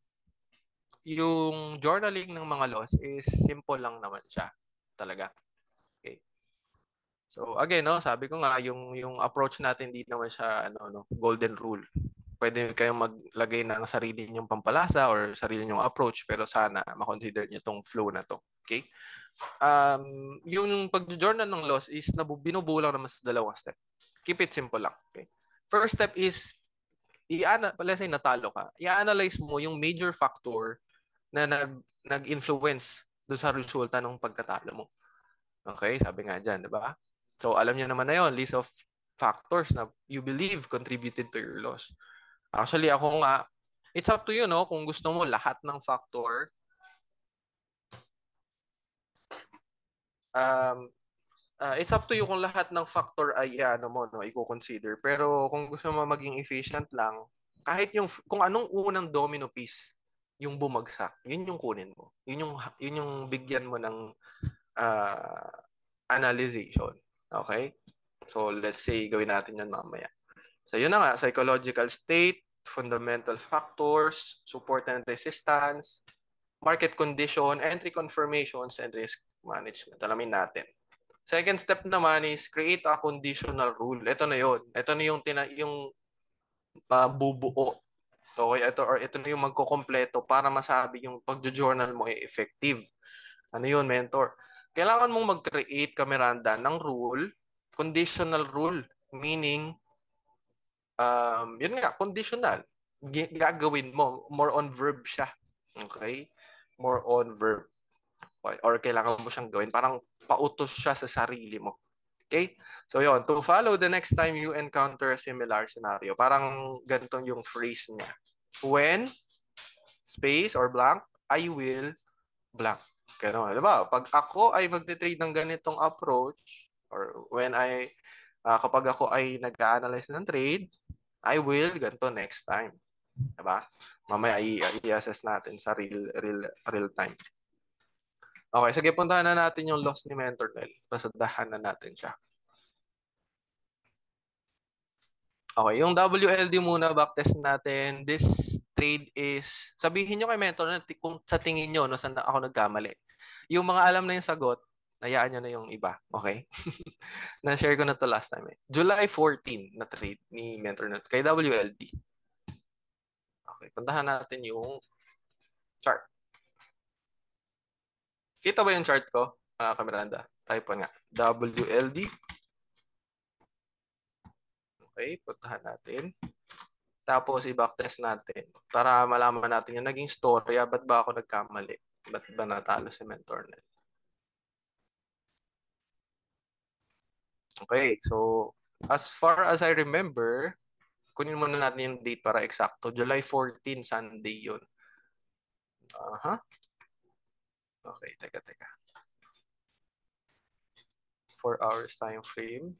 yung journaling ng mga loss is simple lang naman siya. Talaga. Okay. So again, no, sabi ko nga yung approach natin hindi naman siya golden rule. Pwede kayong maglagay ng sarili ninyong pampalasa or sarili ninyong approach pero sana ma-consider niyo tong flow na to. Okay? Yung pag-journal ng loss is binubuo lang naman sa dalawang step. Keep it simple lang. Okay? First step is let's say natalo ka. I-analyze mo yung major factor na nag-influence doon sa resulta ng pagkatalo mo. Okay? Sabi nga dyan, di ba? So, alam niyo naman na yon, list of factors na you believe contributed to your loss. Actually, ako nga, it's up to you, no? Kung gusto mo lahat ng factor, um, it's up to you kung lahat ng factor ay i-consider. Pero kung gusto mo maging efficient lang, kahit kung anong unang domino piece yung bumagsak, yun yung kunin mo. Yun yung bigyan mo ng uh, analyzation. Okay? So, let's say, gawin natin yan mamaya. So, yun na nga, psychological state, fundamental factors, support and resistance, market condition, entry confirmations, and risk management. Alamin natin. Second step naman is create a conditional rule. Ito na yun. Ito na yung bubuo. Okay, ito na yung magkukompleto para masabi yung pag-journal mo ay effective. Ano yun, mentor? Kailangan mong mag-create ka, Miranda, ng rule, conditional rule. Meaning, yun nga, conditional. Gagawin mo, more on verb siya. Okay? More on verb. Okay? Or kailangan mo siyang gawin. Parang pautos siya sa sarili mo. Okay? So yun, to follow the next time you encounter a similar scenario. Parang ganito yung phrase niya. When, space or blank, I will, blank. Kaya diba? Pag ako ay magte-trade ng ganitong approach, or kapag ako ay nag-analyze ng trade, I will ganito next time. Diba? Mamaya i-assess natin sa real time. Okay, sige, puntahan na natin yung loss ni Mentor Nel. Pasadahan na natin siya. Okay, yung WLD muna, backtest natin. This trade is, sabihin nyo kay Mentor na kung sa tingin nyo, no, saan ako nagkamali. Yung mga alam na yung sagot, hayaan nyo na yung iba. Okay? Na-share ko na to last time. July 14 na trade ni Mentor Net kay WLD. Okay, puntahan natin yung chart. Kita ba yung chart ko, Kamiranda? Type nga. WLD. Okay, puntahan natin. Tapos i-backtest natin para malaman natin yung naging story. Ba't ba ako nagkamali? Ba't ba natalo si Mentor Net? Okay, so as far as I remember, kunin muna natin yung date para eksakto. July 14, Sunday yun. Aha. Okay, teka. 4 hours time frame.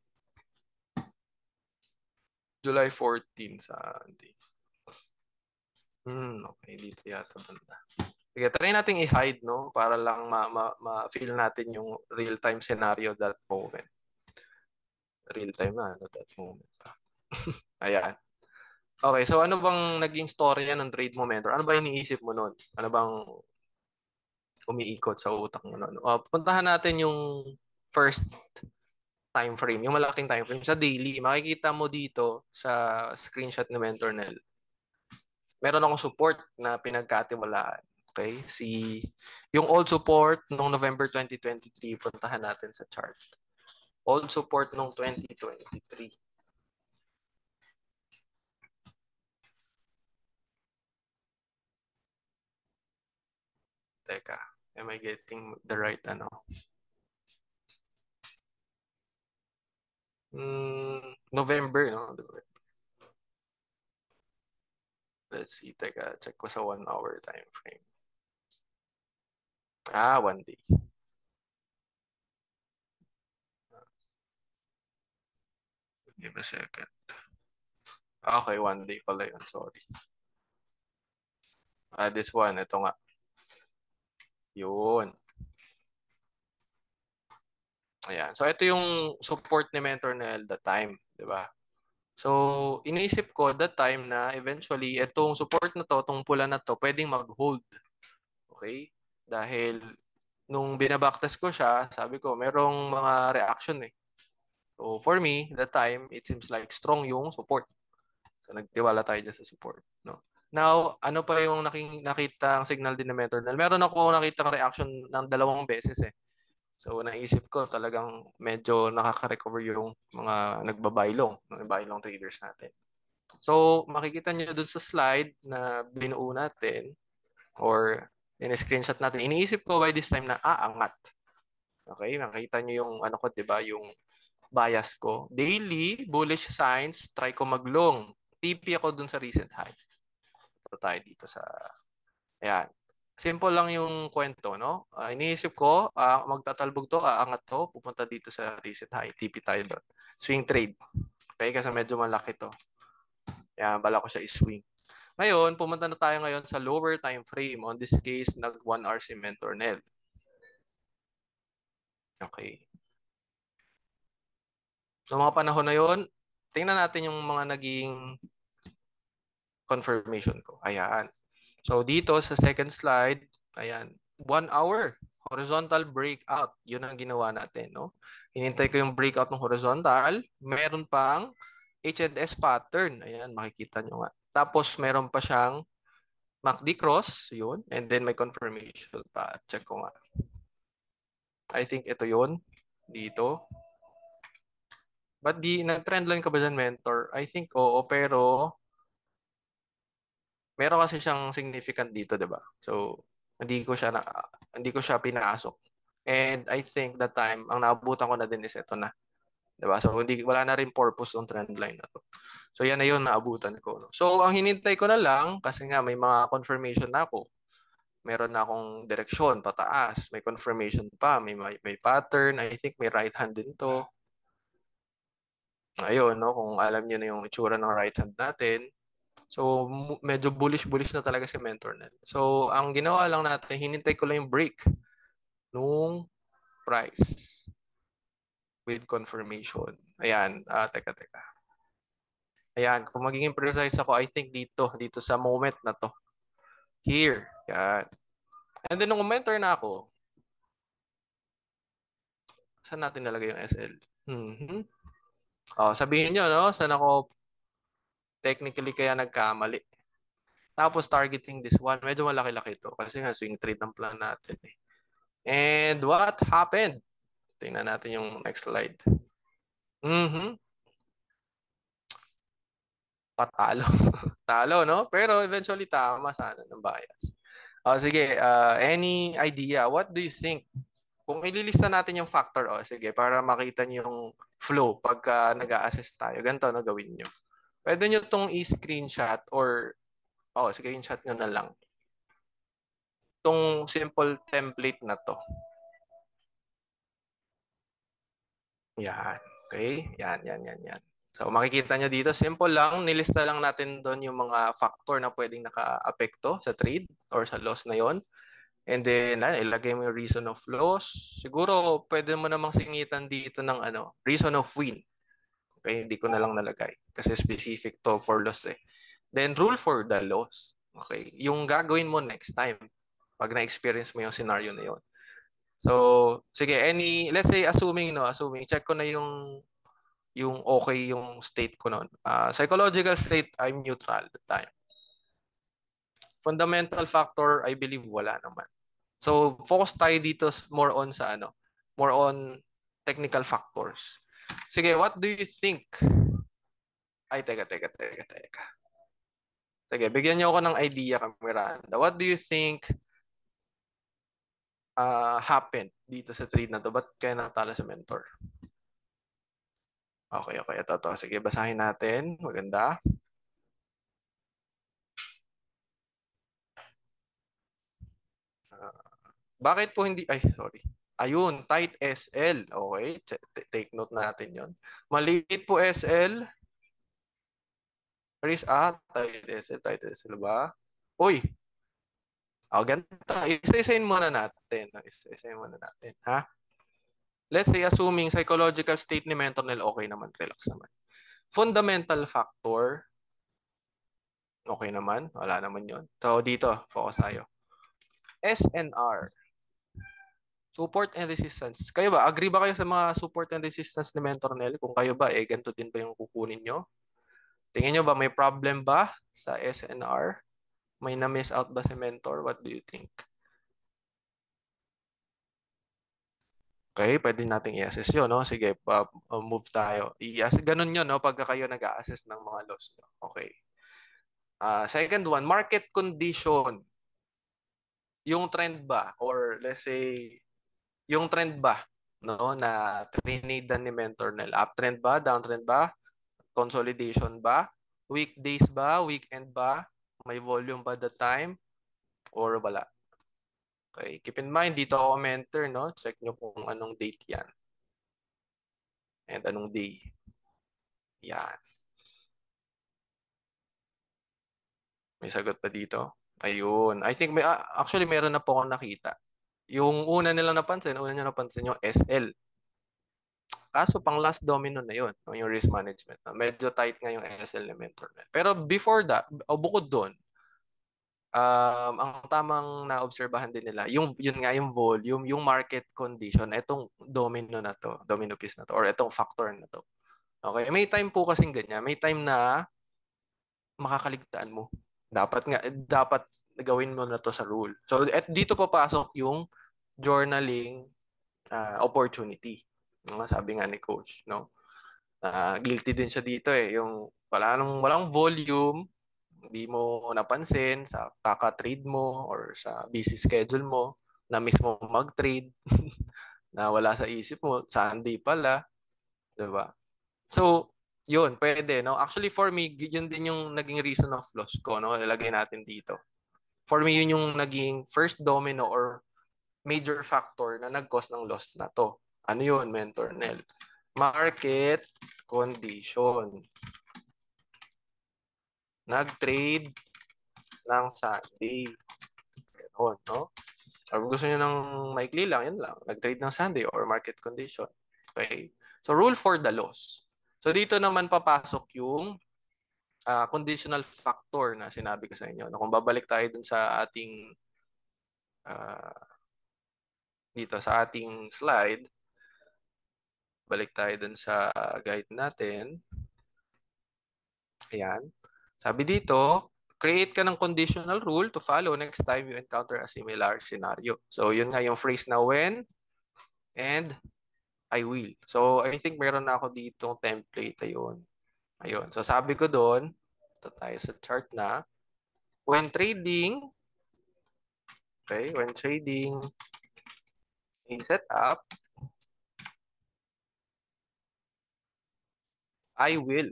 July 14, Sunday. Okay, dito yata banda. Sige, try natin i-hide, no? Para lang ma-feel natin yung real-time scenario that moment. Real-time na, no? That moment pa. Ayan. Okay, so ano bang naging story ng trade mo, mentor? Ano ba iniisip mo nun? Ano bang umiikot sa utak mo nun? Puntahan natin yung first time frame, yung malaking time frame sa daily. Makikita mo dito sa screenshot ni Mentor Nel. Meron akong support na pinagkatiwalaan. Okay? Yung old support noong November 2023, puntahan natin sa chart. Old support noong 2023. Teka, am I getting the right ano? November, no? Let's see, teka, check ko sa 1 hour time frame. 1 day. Give a second. Okay, 1 day pala yun. Sorry. This one. Ito nga. Yun. Ayan. So, ito yung support ni Mentornel that time. Di ba? So, iniisip ko that time na eventually, itong support na to, itong pula na to, pwedeng mag-hold. Okay? Dahil, nung binabacktest ko siya, sabi ko, merong mga reaction eh. So, for me, that time, it seems like strong yung support. So, nagtiwala tayo dyan sa support. No? Now, ano pa yung nakita ang signal din ng Metronel? Meron ako nakita reaction ng 2 beses eh. So, naisip ko talagang medyo nakaka-recover yung mga nagbabaylong, mga baylong traders natin. So, makikita nyo dun sa slide na binuo natin or in-screenshot natin. Iniisip ko by this time na aangat. Okay, makita nyo yung ano ko, 'di ba, yung bias ko. Daily bullish signs, try ko maglong. TP ako dun sa recent high. Ito tayo dito sa ayan. Simple lang yung kwento, no? Iniisip ko, magtatalbog to, aangat to, pupunta dito sa recent high. TP tayo doon. Swing trade. Okay, kasi medyo malaki to. Kaya bala ko siya i-swing. Ngayon, pumunta na tayo ngayon sa lower time frame. On this case, nag 1 hour si Mentornel. Okay. So, mga panahon na yon, tingnan natin yung mga naging confirmation ko. Ayan. So, dito sa second slide, ayan, 1 hour. Horizontal breakout. Yun ang ginawa natin, no? Hinintay ko yung breakout ng horizontal. Meron pang H&S pattern. Ayan, makikita nyo nga. Tapos, meron pa siyang MACD cross. Yun. And then, may confirmation pa. Check ko nga. I think ito yun. Dito. But nag-trendline ka ba dyan, mentor? I think oo, pero meron kasi siyang significant dito, 'di ba? So, hindi ko siya pinasok. And I think that time ang naabutan ko na din is ito na, 'di ba? So, wala na rin purpose ng trend line na to. So, yan na 'yon naabutan ko, no? So, ang hinintay ko na lang kasi nga may mga confirmation na ako. Meron na akong direksyon pataas, may confirmation pa, may pattern, I think may right hand din to. Ayun, no, kung alam niyo na yung itsura ng right hand natin. So, medyo bullish na talaga si Mentornet. So, ang ginawa lang natin, hinintay ko lang yung break nung price with confirmation. Ayan, teka. Ayan, kung magiging precise ako, I think dito sa moment na to. Here, yan. And then, nung mentor na ako, saan natin nalagay yung SL? Sabihin nyo, no? Saan ako technically kaya nagkamali? Tapos, targeting this one. Medyo malaki-laki ito kasi nga swing trade ang plan natin eh. And what happened? Tingnan natin yung next slide. Patalo. Talo, no? Pero eventually tama sana ng bias. Sige, any idea? What do you think? Kung ililista natin yung factor, sige, para makita niyo yung flow pagka nag-a-assess tayo. Ganito na gawin nyo. Pwede nyo itong i-screenshot or, screenshot nyo na lang. Itong simple template na to. Yan. Okay? Yan. So makikita nyo dito, simple lang, nilista lang natin doon yung mga factor na pwedeng naka-apekto sa trade or sa loss na yon. And then, ilagay mo yung reason of loss. Siguro, pwede mo namang singitan dito ng reason of win. Okay, hindi ko na lang nalagay. Kasi specific to for loss eh. Then, rule for the loss. Okay, yung gagawin mo next time pag na-experience mo yung scenario na yon. So, sige, let's say, assuming, check ko na yung okay yung state ko noon. Psychological state, I'm neutral at the time. Fundamental factor, I believe wala naman. So, focus tayo dito more on more on technical factors. Sige, what do you think? Ay, teka. Sige, bigyan niyo ako ng idea, Miranda. What do you think happened dito sa trade na to? Ba't kaya natalo sa mentor? Okay. Ito. Sige, basahin natin. Maganda. Bakit po hindi... Ay, sorry. Ayun, tight SL. Okay, take note natin yon. Maliit po SL. Tight SL ba? Uy, ganito. Isa-isayin muna natin. Isa-isayin muna natin. Ha? Let's say, assuming psychological state ni Mentornell, okay naman, relax naman. Fundamental factor, okay naman, wala naman yon. So, dito, focus tayo. SNR, support and resistance. Kayo ba, agree ba kayo sa mga support and resistance ni Mentornell? Kung kayo ba, ganito din ba yung kukunin nyo? Tingin nyo ba, may problem ba sa SNR? May na-miss out ba si Mentor? What do you think? Okay, pwede nating i-assess yun, no? Sige, move tayo. Ganun yun, no? Pagka kayo nag-a-assess ng mga loss. Okay. Second one, market condition. Yung trend ba? Or let's say, yung trend ba? No? Na trinidan ni Mentor Nel. Uptrend ba? Downtrend ba? Consolidation ba? Weekdays ba? Weekend ba? May volume ba the time? Or wala? Okay. Keep in mind, dito ako mentor, no? Check nyo kung anong date yan. And anong day. Yan. May sagot pa dito. Ayun. I think actually meron na po akong nakita. Yung una nilang napansin, una niyo napansin yung SL. Kaso pang last domino na yun, no, yung risk management. No? Medyo tight nga yung SL ni Mentor Net. Pero before that, o bukod doon, ang tamang naobserbahan din nila, yun nga yung volume, yung market condition, itong domino na to, domino piece na to, or itong factor na to. Okay, may time po kasing ganyan. May time na makakaligtaan mo. Dapat gawin mo na to sa rule. So, at dito papasok yung journaling opportunity. Sabi nga ni coach, no? Guilty din siya dito eh. Yung walang volume, hindi mo napansin sa kaka-trade mo or sa busy schedule mo na mismo mag-trade na wala sa isip mo, Sunday pala, 'di ba? So, yun, pwede, no? Actually, for me, yun din yung naging reason of loss ko, no? Ilagay natin dito. For me, yun yung naging first domino or major factor na nag-cause ng loss na to. Ano yun, Mentor Nel? Market condition. Nag-trade ng Sunday. Ganun, no? Or gusto nyo ng maikli lang, yun lang. Nag-trade ng Sunday or market condition. Okay? So, rule for the loss. So, dito naman papasok yung conditional factor na sinabi ko sa inyo. Na kung babalik tayo dun sa ating uh, dito sa ating slide, balik tayo dun sa guide natin. Ayan. Sabi dito, create ka ng conditional rule to follow next time you encounter a similar scenario. So, yun nga yung phrase na when and I will. So, I think meron na ako dito template. Ayun. Ayun. So, sabi ko doon, ito tayo sa chart na, when trading, okay, when trading a setup, I will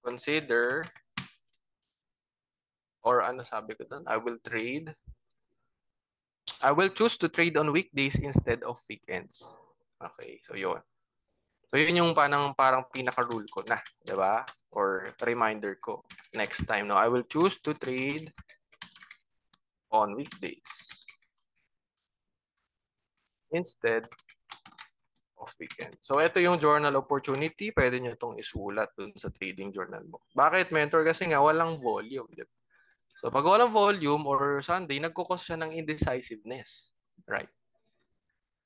consider, or ano sabi ko doon, I will choose to trade on weekdays instead of weekends. Okay, so yun. So yun yung parang pinaka-rule ko na, 'di ba? Or reminder ko next time, no. I will choose to trade on weekdays instead of weekend. So ito yung journal opportunity, pwede nyo itong isulat dun sa trading journal mo. Bakit, mentor? Kasi nga walang volume. Diba? So pag walang volume or Sunday, nagkukos siya ng indecisiveness. Right?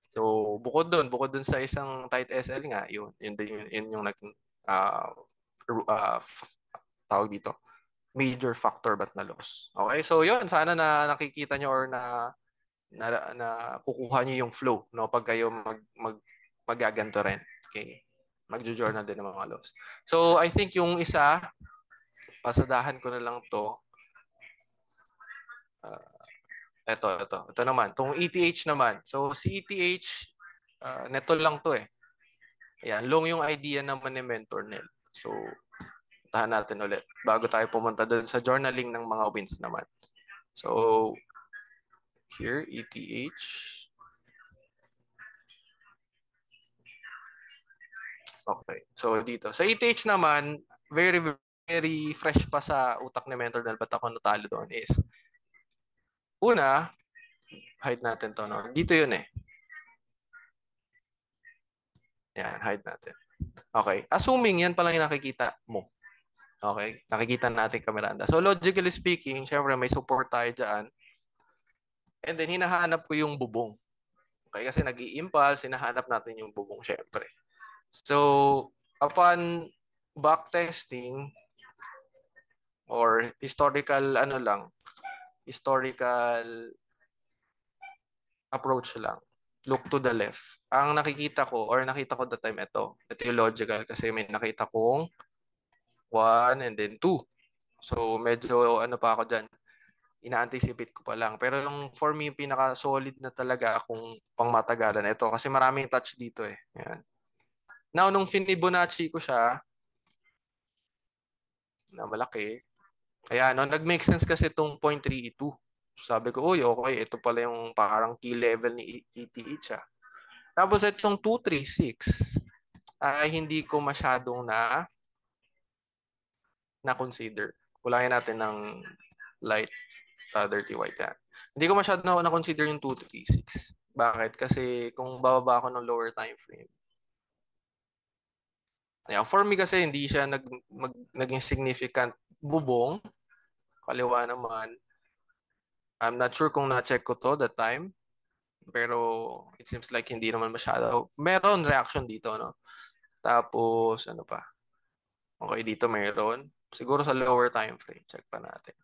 So bukod dun sa isang tight SL nga, yun yung naging uh, tawag dito, major factor but na loss. Okay, so yun, sana na nakikita nyo or na kukuha nyo yung flow, no, pag kayo magaganto rin. Okay, magjo-journal din ng mga loss. So I think yung isa, pasadahan ko na lang to. Ito naman, tong ETH naman. So si ETH, neto lang to eh. Ayan, long yung idea naman ni Mentor Nel. So, tahan natin ulit bago tayo pumunta doon sa journaling ng mga wins naman. So, Here, ETH. Okay. So, dito. Sa ETH naman, very, very fresh pa sa utak ni Mentor Nel, ba't ako natalo doon is, una, hide natin to, no? Dito yun eh. Yan, hide natin. Okay. Assuming yan palang yung nakikita mo. Okay. Nakikita natin kameranda. So, logically speaking, syempre may support tayo dyan. And then, hinahanap ko yung bubong. Okay. Kasi nag-i-impulse, hinahanap natin yung bubong, syempre. So, upon backtesting or historical, historical approach lang. Look to the left. Ang nakikita ko, or nakita ko that time, ito yung logical kasi may nakita kong 1 and then 2. So, medyo pa ako dyan. Ina-anticipate ko pa lang. Pero yung for me, yung pinaka-solid na talaga akong pangmatagalan ito kasi maraming touch dito eh. Yan. Now, nung Fibonacci ko siya, na malaki, kaya nag-make sense kasi itong 0.32. Sabi ko, uy, okay, ito pala yung parang key level ni ETH. Tapos itong 236 ay hindi ko masyadong na-consider. Kulangin natin ng light, dirty white yan. Hindi ko masyadong na-consider yung 236. Bakit? Kasi kung bababa ako ng lower time frame. Ayan, for me kasi hindi siya naging significant bubong. Kaliwa naman. I'm not sure kung na-check ko to that time. Pero it seems like hindi naman masyado. Meron reaction dito, no? Tapos, ano pa? Okay, dito meron. Siguro sa lower time frame. Check pa natin.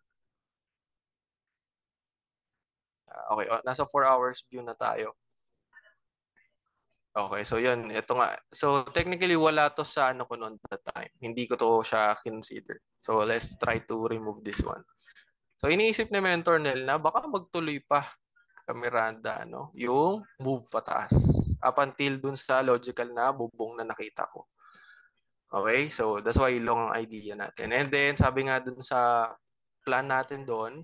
Okay, nasa 4 hours view na tayo. Okay, so yun. Ito nga. So, technically, wala to sa ano ko noon that time. Hindi ko to siya consider. So, let's try to remove this one. So, iniisip ni Mentor Nel na baka magtuloy pa Miranda, no? Yung move pataas. Up until dun sa logical na bubong na nakita ko. Okay? So, that's why long ang idea natin. And then, sabi nga dun sa plan natin doon,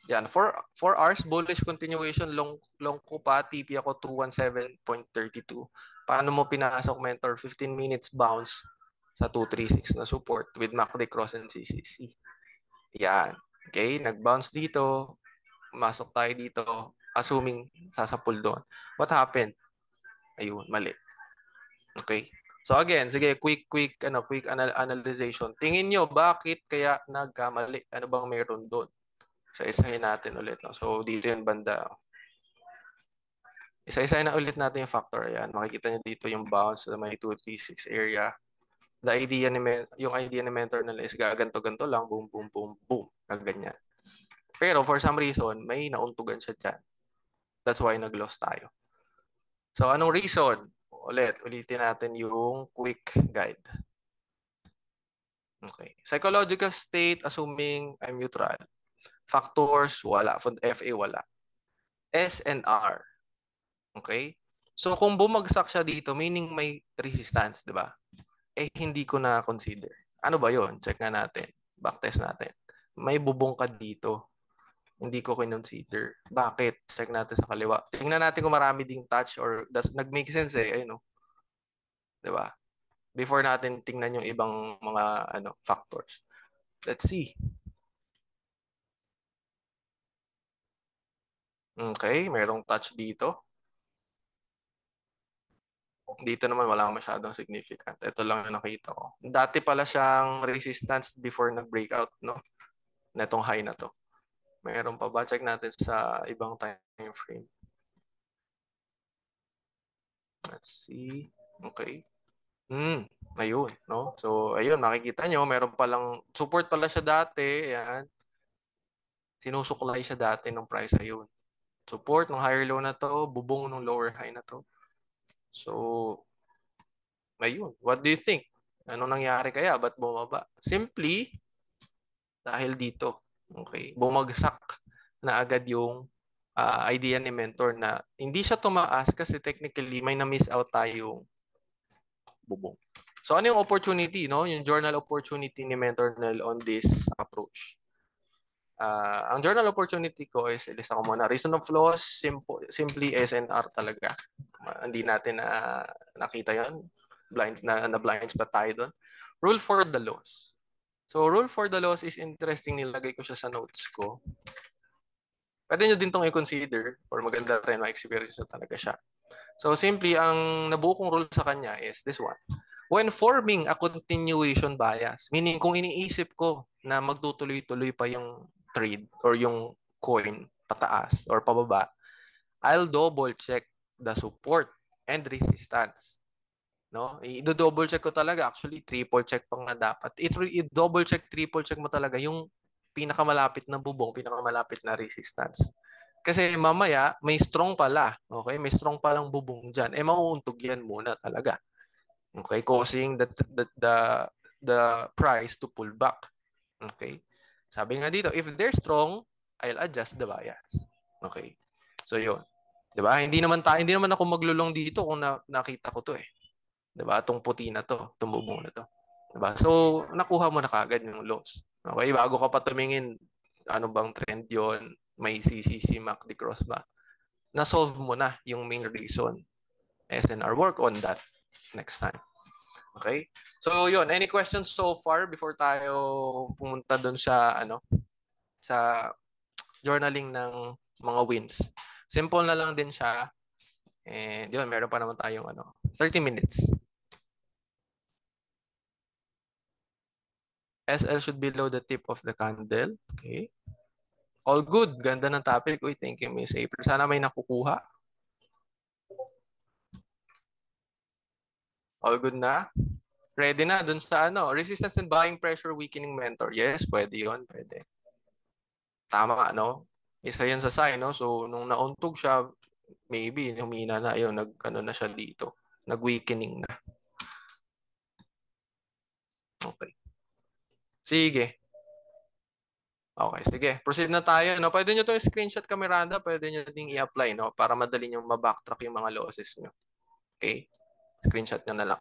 yan, 4 hours bullish continuation, long ko pa, TP ako 217.32. Paano mo pinasok Mentor? 15 minutes bounce sa 236 na support with MACD cross and CCC. Yan. Okay, nag-bounce dito, masok tayo dito, assuming sasapul doon. What happened? Ayun, mali. Okay. So again, sige, quick analyzation. Tingin nyo, bakit kaya nagkamali? Ano bang meron doon? So, isahin natin ulit. No? So, dito yung banda. Isa-isahin na ulit natin yung factor. Ayan. Makikita nyo dito yung bounce sa may 236 area. Yung idea ni Mentor nila is gaganto-ganto lang. Boom, boom, boom, boom. Kaganyan. Pero for some reason, may nauntugan siya dyan. That's why nag-loss tayo. So, anong reason? Ulitin natin yung quick guide. Okay. Psychological state, assuming I'm neutral. Factors, wala. FA, wala. S and R. Okay? So, kung bumagsak siya dito, meaning may resistance, di ba? Eh, hindi ko na-consider. Ano ba yon? Check nga natin. Backtest natin. May bubong ka dito. Hindi ko kinonsider. Bakit? Check natin sa kaliwa. Tingnan natin kung marami ding touch or nag-make sense eh. Ayun, no? Di ba? Before natin tingnan yung ibang mga factors. Let's see. Okay, mayroong touch dito. Dito naman wala masyadong significant. Ito lang yung nakita ko. Dati pala siyang resistance before nag-breakout, no? Netong high na to. Mayroon pa ba? Check natin sa ibang time frame. Let's see. Okay. Ayun, no? So, ayun, makikita nyo, meron palang support pala siya dati. Ayan. Sinusuklay siya dati ng price. Ayun. Support ng higher low na to, bubong ng lower high na to. So, ayun. What do you think? Anong nangyari kaya? Ba't bumaba? Simply, dahil dito. Okay. Bumagsak na agad yung idea ni Mentor na hindi siya tumaas kasi technically may na-miss out tayong bubong. So, ano yung opportunity, no? Yung journal opportunity ni Mentor Nel on this approach? Ang journal opportunity ko is, ilista ko muna. Reason of loss, simply SNR talaga. Hindi natin nakita yon. Na blind spot tayo doon. Rule for the loss. So, rule for the loss is interesting. Nilagay ko siya sa notes ko. Pwede nyo din itong i-consider or maganda rin, ma-experience nyo talaga siya. So, simply, ang nabuo kong rule sa kanya is this one. When forming a continuation bias, meaning kung iniisip ko na magtutuloy-tuloy pa yung trade or yung coin pataas or pababa, I'll double check the support and resistance. No? I-double check ko talaga. Actually, triple check pa nga dapat. I-double check, triple check mo talaga yung pinakamalapit na bubong, pinakamalapit na resistance. Kasi mamaya, may strong pala. Okay? May strong palang bubong dyan. Mauuntog yan muna talaga. Okay? Causing the price to pull back. Okay? Sabi nga dito, if they're strong, I'll adjust the bias. Okay? So, yun. Diba? Hindi naman ako maglulong dito kung nakita ko to eh. Diba? Itong puti na to, itong bubong na to. Diba? So, nakuha mo na kagad yung loss. Okay? Bago ka pa tumingin, ano bang trend yon, may CCC, MACD cross ba? Na-solve mo na yung main reason. SNR, work on that next time. Okay? So, yun. Any questions so far before tayo pumunta dun sa, sa journaling ng mga wins? Simple na lang din siya. And yun, meron pa naman tayong 30 minutes. SL should be below the tip of the candle. Okay. All good. Ganda ng topic. Uy, thank you, Miss April. Sana may nakukuha. All good na? Ready na dun sa resistance and buying pressure weakening mentor. Yes, pwede yun. Pwede. Tama, no? Isa yan sa sign, no? So, nung nauntog siya, maybe, humina na. Ayun, na siya dito. Nag-weakening na. Okay. Sige. Okay, sige. Proceed na tayo. No? Pwede nyo itong screenshot ka, Miranda. Pwede nyo ding i-apply, no? Para madali nyo mabacktrack yung mga losses nyo. Okay? Screenshot nyo na lang.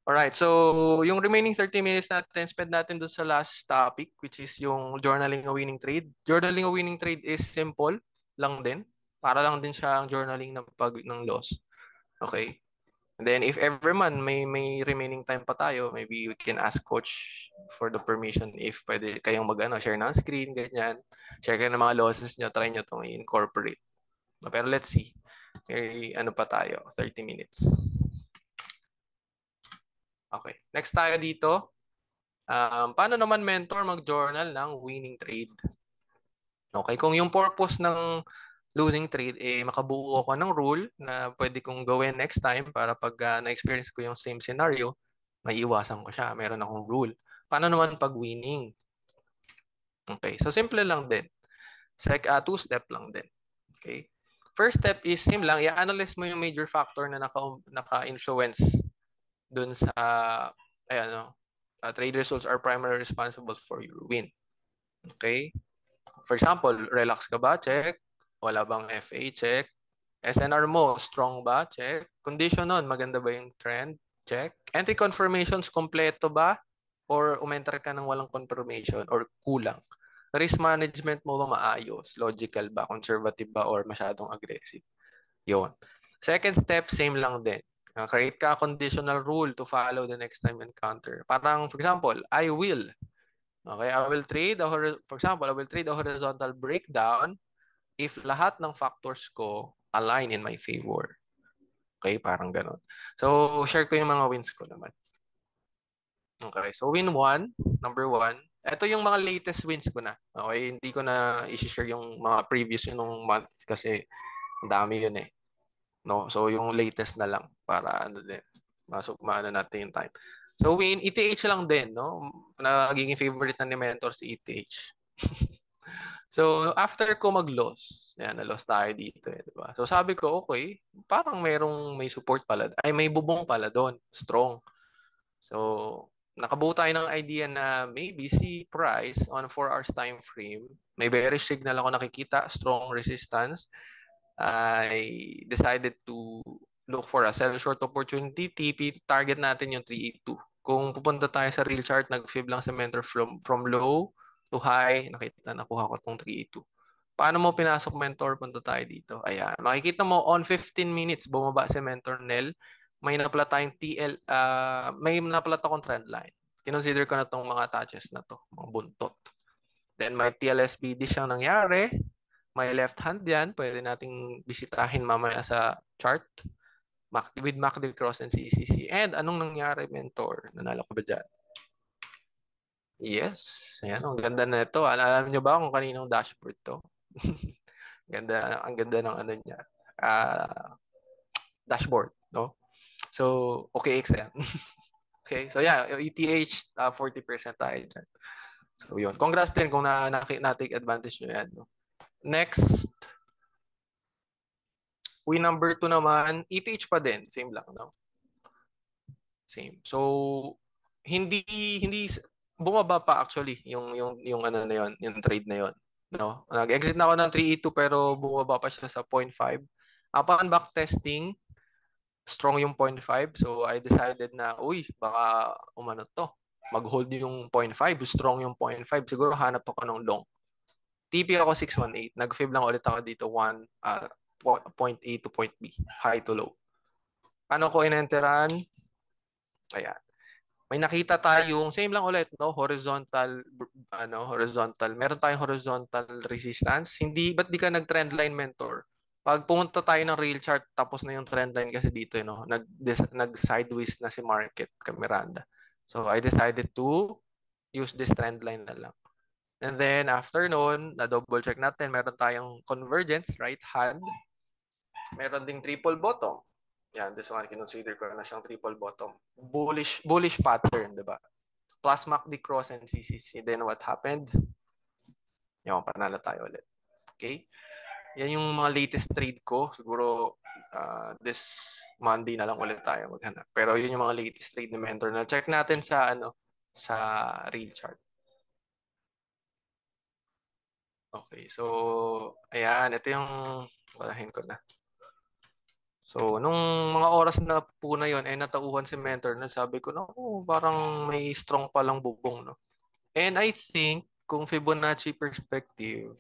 Alright, so yung remaining 30 minutes natin, spend natin dun sa last topic, which is yung journaling a winning trade. Journaling a winning trade is simple lang din. Para lang din siya ang journaling ng loss. Okay? And then if ever man may remaining time pa tayo, maybe we can ask coach for the permission if pwede kayong share ng screen, ganyan. Share kayo ng mga losses nyo, try nyo itong i-incorporate. Pero let's see. Pa tayo? 30 minutes. Okay. Next tayo dito. Paano naman mentor mag-journal ng winning trade? Okay. Kung yung purpose ng losing trade, makabuo ako ng rule na pwede kong gawin next time para pag na-experience ko yung same scenario, maiiwasan ko siya. Meron akong rule. Paano naman pag winning? Okay. So, simple lang din. Two-step lang din. Okay. First step is same lang. I-analyze mo yung major factor na naka-influence dun sa trade results are primarily responsible for your win. Okay? For example, relax ka ba? Check. Wala bang FA? Check. SNR mo, strong ba? Check. Condition nun, maganda ba yung trend? Check. Entry confirmations, kompleto ba? Or umenter ka ng walang confirmation or kulang? Risk management mo ba maayos? Logical ba? Conservative ba? Or masyadong aggressive? Yun. Second step, same lang din. Create ka conditional rule to follow the next time encounter. Parang, for example, I will trade, for example, I will trade a horizontal breakdown if lahat ng factors ko align in my favor. Okay, parang ganon. So, share ko yung mga wins ko naman. Okay, so win 1, number 1. Ito yung mga latest wins ko na. Okay, hindi ko na i-share yung mga previous yung month kasi ang dami yun eh. No? So, yung latest na lang para din, maano natin yung time. So, win, ETH lang din, no? Nagiging favorite na ni Mentor si ETH. So, after ko mag-loss, na-loss tayo dito eh, diba? So, sabi ko, okay, parang may support pala. Ay, may bubong pala doon, strong. So, nakabuo tayo ng idea na maybe si price on 4 hours time frame, may bearish signal ako nakikita, strong resistance. I decided to look for a sell short opportunity. TP target natin yung 382. Kung pupunta tayo sa real chart, nag-fib lang sa mentor from low to high, nakuha ko itong 382. Paano mo pinasok mentor? Punta tayo dito. Ayan. Makikita mo on 15 minutes, bumaba si mentor Nel. May napala tayong TL, may napala akong trend line. Kinonsider ko na itong mga touches na to, mga buntot. Then may TLSPD siyang nangyari. May left hand yan. Pwede nating bisitahin mamaya sa chart. With MACD cross and CCC. And anong nangyari, mentor? Nanalo ko ba dyan? Yes. Ayan, ang ganda na ito. Alam nyo ba kung kaninong dashboard to? Ganda, ang ganda ng ano niya. Dashboard, no? So, OKX yan. Okay, so yeah, yung ETH, 40% tayo dyan. So, yun. Congrats din kung na-take advantage nyo yan. No? Next, number 2 naman, ETH pa din. Same lang, no? Same. So, hindi bumaba pa actually yung ano na yon, yung trade na yon, no? Nag-exit na ako ng 382 pero bumaba pa siya sa 0.5. Upon back testing, strong yung 0.5. So I decided na, uy, baka umano to. Mag-hold yung 0.5, strong yung 0.5. Siguro hanap ako ng long. TP ako 618. Nag-fib lang ulit ako dito 0.A to point B, high to low. Paano ko in-enteran? Ayan. May nakita tayong same lang ulit, no? Horizontal. Meron tayong horizontal resistance. Ba't di ka nag-trend line, mentor? Pag pumunta tayo ng real chart, tapos na yung trend line kasi dito, no? Nag-sideways na si market, Miranda. So I decided to use this trend line na lang. And then after noon, na-double check natin, meron tayong convergence, right hand. Meron ding triple bottom. Yan, this one, kinonsider ko na siyang triple bottom. Bullish pattern, di ba? Plus MACD cross and CCC. Then what happened? Yan, panalo tayo ulit. Okay? Yan yung mga latest trade ko. Siguro this Monday na lang ulit tayo maghanap. Pero yun yung mga latest trade ni mentor na check natin sa sa real chart. Okay, so ayan, ito yung walahin ko na. So, nung mga oras na po na yon, natauhan si mentor na sabi ko, naku, parang may strong palang bubong, no? And I think, kung Fibonacci perspective,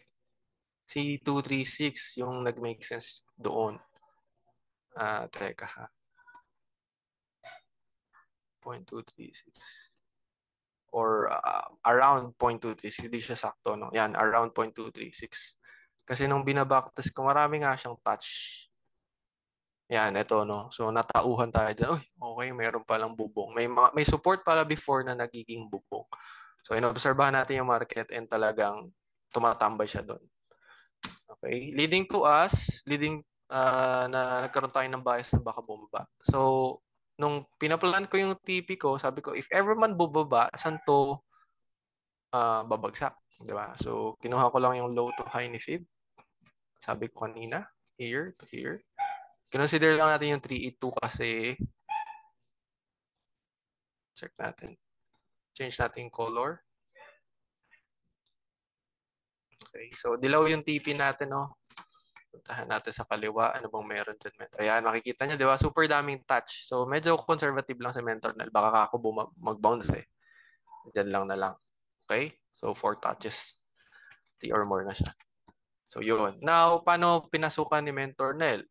si 236 yung nag-make sense doon. Teka ha. 0.236. Or around 0.236. Hindi siya sakto, no? Yan, around 0.236. Kasi nung binabacktest ko, marami nga siyang touch. Yan, ito, no? So, natauhan tayo dyan. Uy, okay, meron palang bubong. May support pala before na nagiging bubong. So, inobserbahan natin yung market and talagang tumatambay siya doon. Okay? Leading to us, na nagkaroon tayo ng bias na baka bumaba. So, nung pinaplan ko yung TP ko, sabi ko, if ever man bubaba, saan to babagsak? Diba? So, kinuha ko lang yung low to high ni Fib. Sabi ko kanina, here to here. Consider lang natin yung 382 kasi check natin. Change natin yung color. Okay, so dilaw yung TP natin, no? Puntahan natin sa kaliwa. Ano bang meron dyan, mentor? Ayan, makikita nyo, di ba? Super daming touch. So, medyo conservative lang si mentor Nel. Baka ako mag-bounce eh. Diyan lang na lang. Okay? So, 4 touches. 3 or more na siya. So, yun. Now, paano pinasukan ni mentor Nel?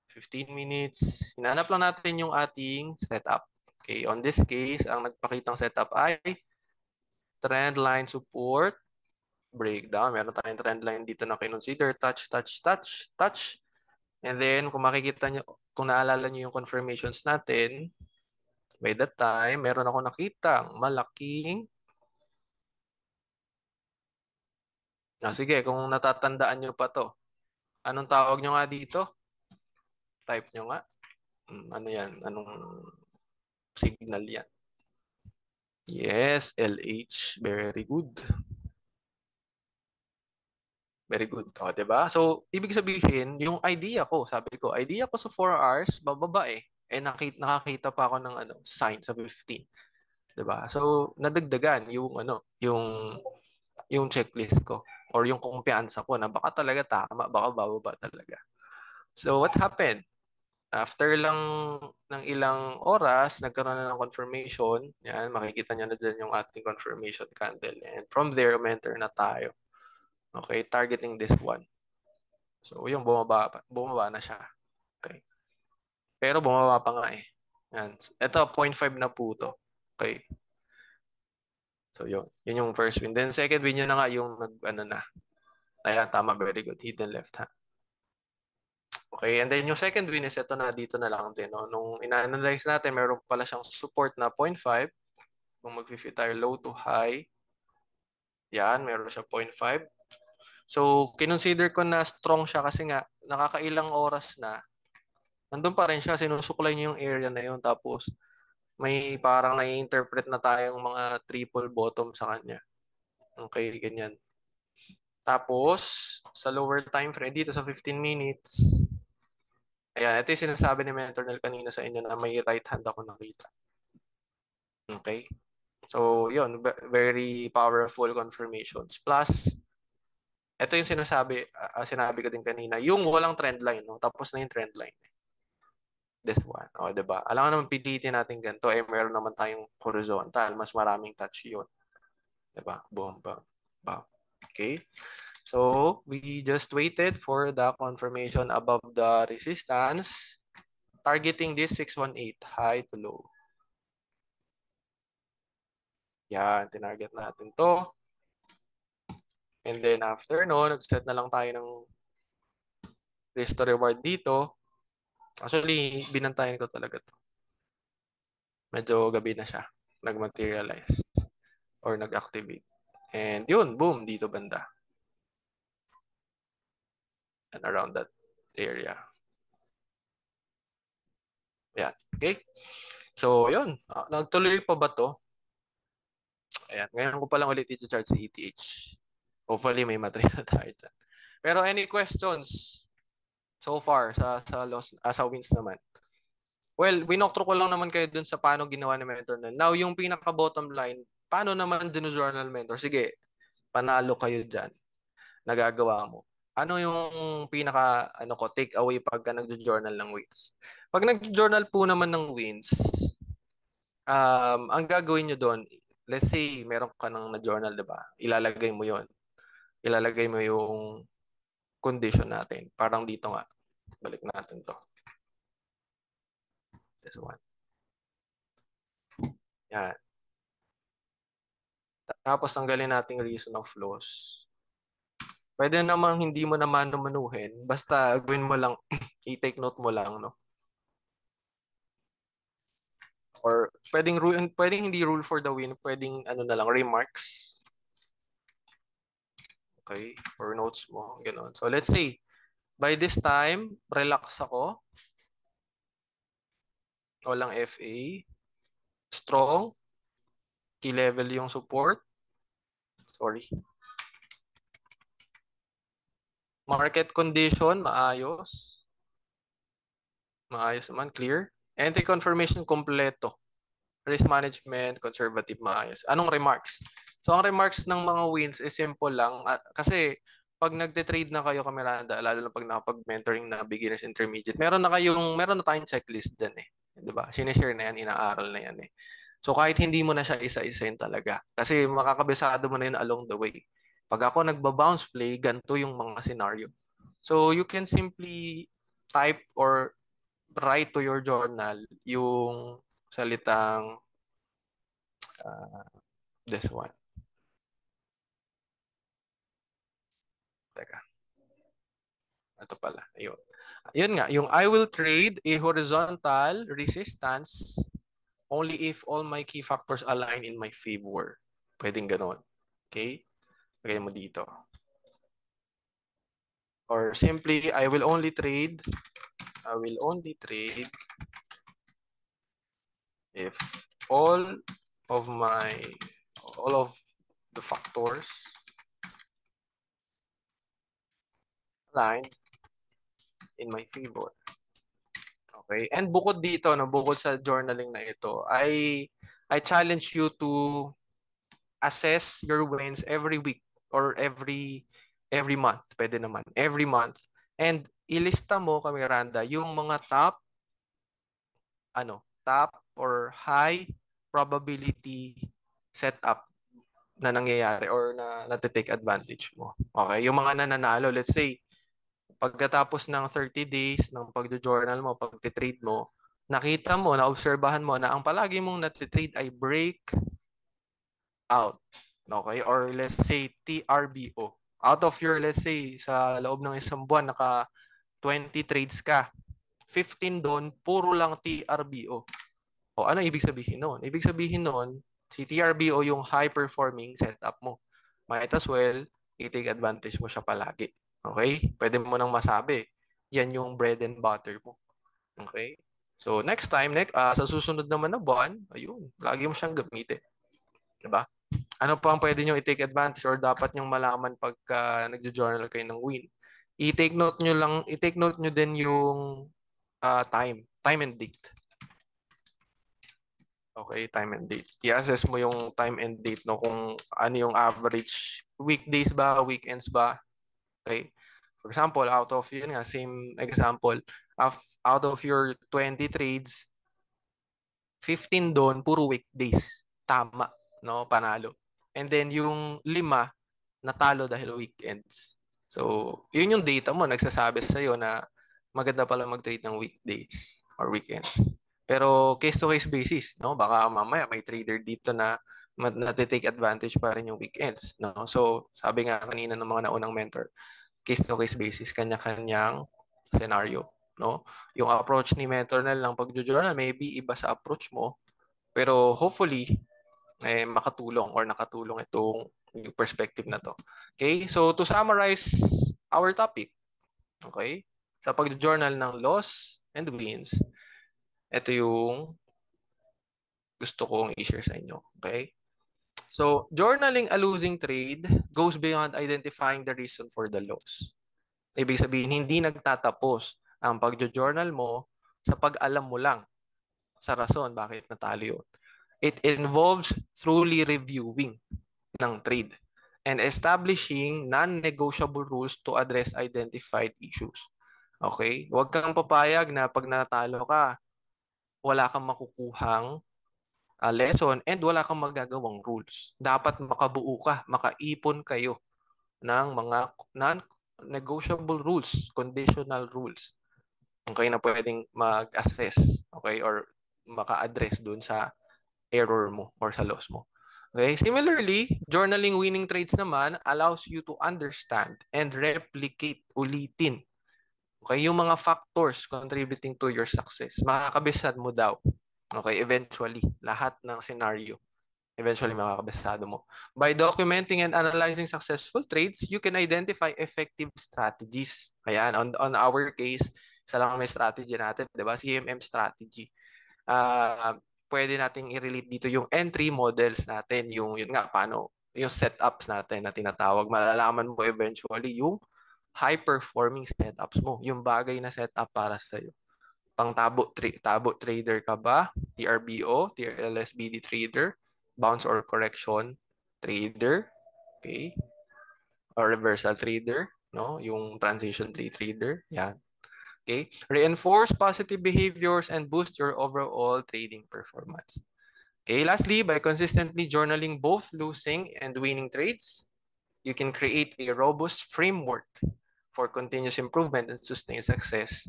15 minutes. Hinanap lang natin yung ating setup. Okay, on this case, ang nagpakitang setup ay trend line support, breakdown. Meron tayong trend line dito na kinonsider, touch, touch, touch, touch. And then, kung makikita nyo, kung naalala nyo yung confirmations natin, by that time, meron ako nakitang malaking sige, kung natatandaan nyo pa to. Anong tawag nyo nga dito? Type nyo nga. Ano yan? Anong signal yan? Yes, LH. Very good. Very good. O, diba? So, ibig sabihin, yung idea ko, sabi ko, idea ko sa 4 hours, bababa eh. Nakakita pa ako ng sign sa 15. Diba? So, nadagdagan yung checklist ko or yung kumpiyansa ko na baka talaga tama, baka bababa talaga. So, what happened? After lang ng ilang oras, nagkaroon na ng confirmation. Yan, makikita nyo na dyan yung ating confirmation candle. And from there, enter na tayo. Okay, targeting this one. So, yung bumaba na siya. Okay. Pero bumaba pa nga eh. Yan. Ito, 0.5 na po to. Okay. So, yun. Yun yung first win. Then, second win yun na nga yung ano na. Ayan, tama. Very good. Hidden left hand. Okay, and then yung second win is ito na, dito na lang din. No? Nung ina-analyze natin, meron pala siyang support na 0.5. Kung mag-fit tayo low to high, yan, meron siya 0.5. So, kinonsider ko na strong siya kasi nga, nakakailang oras na, nandun pa rin siya, sinusuklay niya yung area na yun. Tapos, may parang nai-interpret na tayong mga triple bottom sa kanya. Okay, ganyan. Tapos, sa lower time frame, dito sa 15 minutes, ayan, ito yung sinasabi ni Mentornel kanina sa inyo na may right hand ako nakita. Okay? So, yun, very powerful confirmations. Plus, ito yung sinabi ko din kanina, yung walang trend line, no? Tapos na yung trend line. This one. O, diba? Alam nga naman, pilitin natin ganito, eh, meron naman tayong horizontal, mas maraming touch yun. Diba? Boom, boom, boom. Okay? So, we just waited for the confirmation above the resistance, targeting this 618, high to low. Yan, tinarget natin to. And then after no, nag-set na lang tayo ng risk to reward dito. Actually, binantayan ko talaga to. Medyo gabi na siya. Nag-materialize or nag-activate. And yun, boom, dito banda. And around that area. Yan. Okay? So, yun. Nagtuloy pa ba to? Ayan. Ngayon ko pa lang ulit i-chart sa ETH. Hopefully, may matrade na tayo dyan. Pero any questions so far sa wins naman? Well, winoktro ko lang naman kayo dun sa paano ginawa ni Mentornel. Now, yung pinaka-bottom line, paano naman journal Mentor? Sige, panalo kayo dyan. Nagagawa mo. Ano yung pinaka take away pagka nagjo-journal ng wins? Pag nagjo-journal po naman ng wins, ang gagawin nyo doon, let's say, meron ka nang na-journal, diba? Ilalagay mo yon. Ilalagay mo yung condition natin. Parang dito nga. Balik natin to. This one. Yan. Tapos tanggalin natin reason of flows. Pwede namang hindi mo naman manuhin. Basta gawin mo lang, i-take note mo lang, no? Or pwedeng hindi rule for the win, pwedeng ano na lang, remarks. Okay? Or notes mo, gano'n. So let's say, by this time, relax ako. Walang FA. Strong. Key level yung support. Sorry. Market condition, maayos. Maayos naman, clear. Entry confirmation kompleto. Risk management, conservative, maayos. Anong remarks? So, ang remarks ng mga wins is simple lang. Kasi, pag nagte-trade na kayo, Kamiranda, lalo na pag nakapag-mentoring na beginners intermediate, meron na tayong checklist dyan eh. Diba? Sinishare na yan, inaaral na yan eh. So, kahit hindi mo na siya isa-isayin talaga. Kasi makakabisado mo na yun along the way. Pag ako nagba-bounce play, ganito yung mga scenario. So, you can simply type or write to your journal yung salitang this one. Teka. Ito pala. Ayun. Ayun nga. Yung I will trade a horizontal resistance only if all my key factors align in my favor. Pwedeng ganon. Okay? Lagay mo dito. Or simply, I will only trade if all of the factors align in my favor. Okay? And bukod dito, no, bukod sa journaling na ito, I challenge you to assess your wins every week or every month. Pwede naman. Every month. And ilista mo, Kamiranda, yung mga top top or high probability setup na nangyayari or na natitake advantage mo. Okay, yung mga nananalo, let's say, pagkatapos ng 30 days ng pagjo-journal mo, pagtitrade mo, nakita mo, naobserbahan mo na ang palagi mong natitrade ay break out. Okay? Or let's say TRBO. Out of your, let's say, sa loob ng isang buwan, naka 20 trades ka. 15 doon, puro lang TRBO. O ano ibig sabihin noon? Ibig sabihin noon, si TRBO yung high-performing setup mo. Might as well, i-take advantage mo siya palagi. Okay? Pwede mo nang masabi. Yan yung bread and butter mo. Okay? So, next time, sa susunod naman na buwan, ayun, lagi mo siyang gamitin. Diba? Ano pa ang pwede nyo i-take advantage or dapat nyong malaman pagka nagjo-journal kayo ng win? I-take note nyo din yung time and date. Okay, time and date. I-assess mo yung time and date, no, kung ano yung average weekdays ba, weekends ba. Okay? For example, out of yun nga, same example, out of your 20 trades, 15 doon, puro weekdays. Tama, no? Panalo. And then yung 5, natalo dahil weekends. So, yun yung data mo, nagsasabi sa'yo na maganda pala mag-trade ng weekdays or weekends. Pero case-to-case basis, no? Baka mamaya may trader dito na natitake advantage pa rin yung weekends, no? So, sabi nga kanina ng mga naunang mentor, case-to-case basis, kanya-kanyang scenario, no? Yung approach ni mentor na lang pag-journal, maybe iba sa approach mo, pero hopefully, makatulong or nakatulong itong yung perspective na to. Okay? So, to summarize our topic, okay? Sa pag-journal ng loss and wins, ito yung gusto kong i-share sa inyo. Okay? So, journaling a losing trade goes beyond identifying the reason for the loss. Ibig sabihin, hindi nagtatapos ang pagjo-journal mo sa pag-alam mo lang sa rason bakit natalo yun. It involves truly reviewing ng trade and establishing non-negotiable rules to address identified issues. Okay? Huwag kang papayag na pag natalo ka, wala kang makukuhang lesson and wala kang magagawang rules. Dapat makabuo ka, makaipon kayo ng mga non-negotiable rules, conditional rules. Okay, na pwedeng mag-assess, okay, or maka-address dun sa error mo or sa loss mo. Okay, similarly, journaling winning trades naman allows you to understand and replicate, ulitin, okay, yung mga factors contributing to your success. Makakabisad mo daw. Okay, eventually, lahat ng scenario, eventually makakabisado mo. By documenting and analyzing successful trades, you can identify effective strategies. Ayan, on our case, isa lang may strategy natin, di ba? CMM strategy. Pwede nating i-relate dito yung entry models natin, yun nga, paano, yung setups natin na tinatawag. Malalaman mo eventually yung high-performing setups mo, yung bagay na setup para sa'yo. Pang tabo trader ka ba? TRBO, TLSBD trader, bounce or correction trader, okay? Or reversal trader, no? Yung transition play trader, yan. Okay? Reinforce positive behaviors and boost your overall trading performance. Okay, lastly, by consistently journaling both losing and winning trades, you can create a robust framework for continuous improvement and sustained success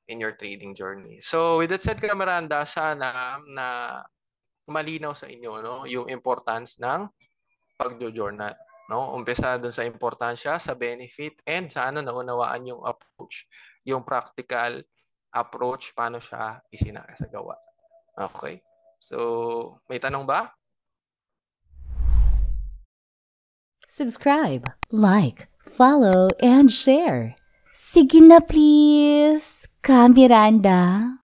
in your trading journey. So with that said, Kamaranda, sana na malinaw sa inyo, no, yung importance ng pagjo-journal, no? Umpisa doon sa importansya, sa benefit, and sana naunawaan yung approach, yung practical approach, paano siya isinasagawa. Okay? So, may tanong ba? Subscribe, like, follow, and share. Sige na please, Kamiranda.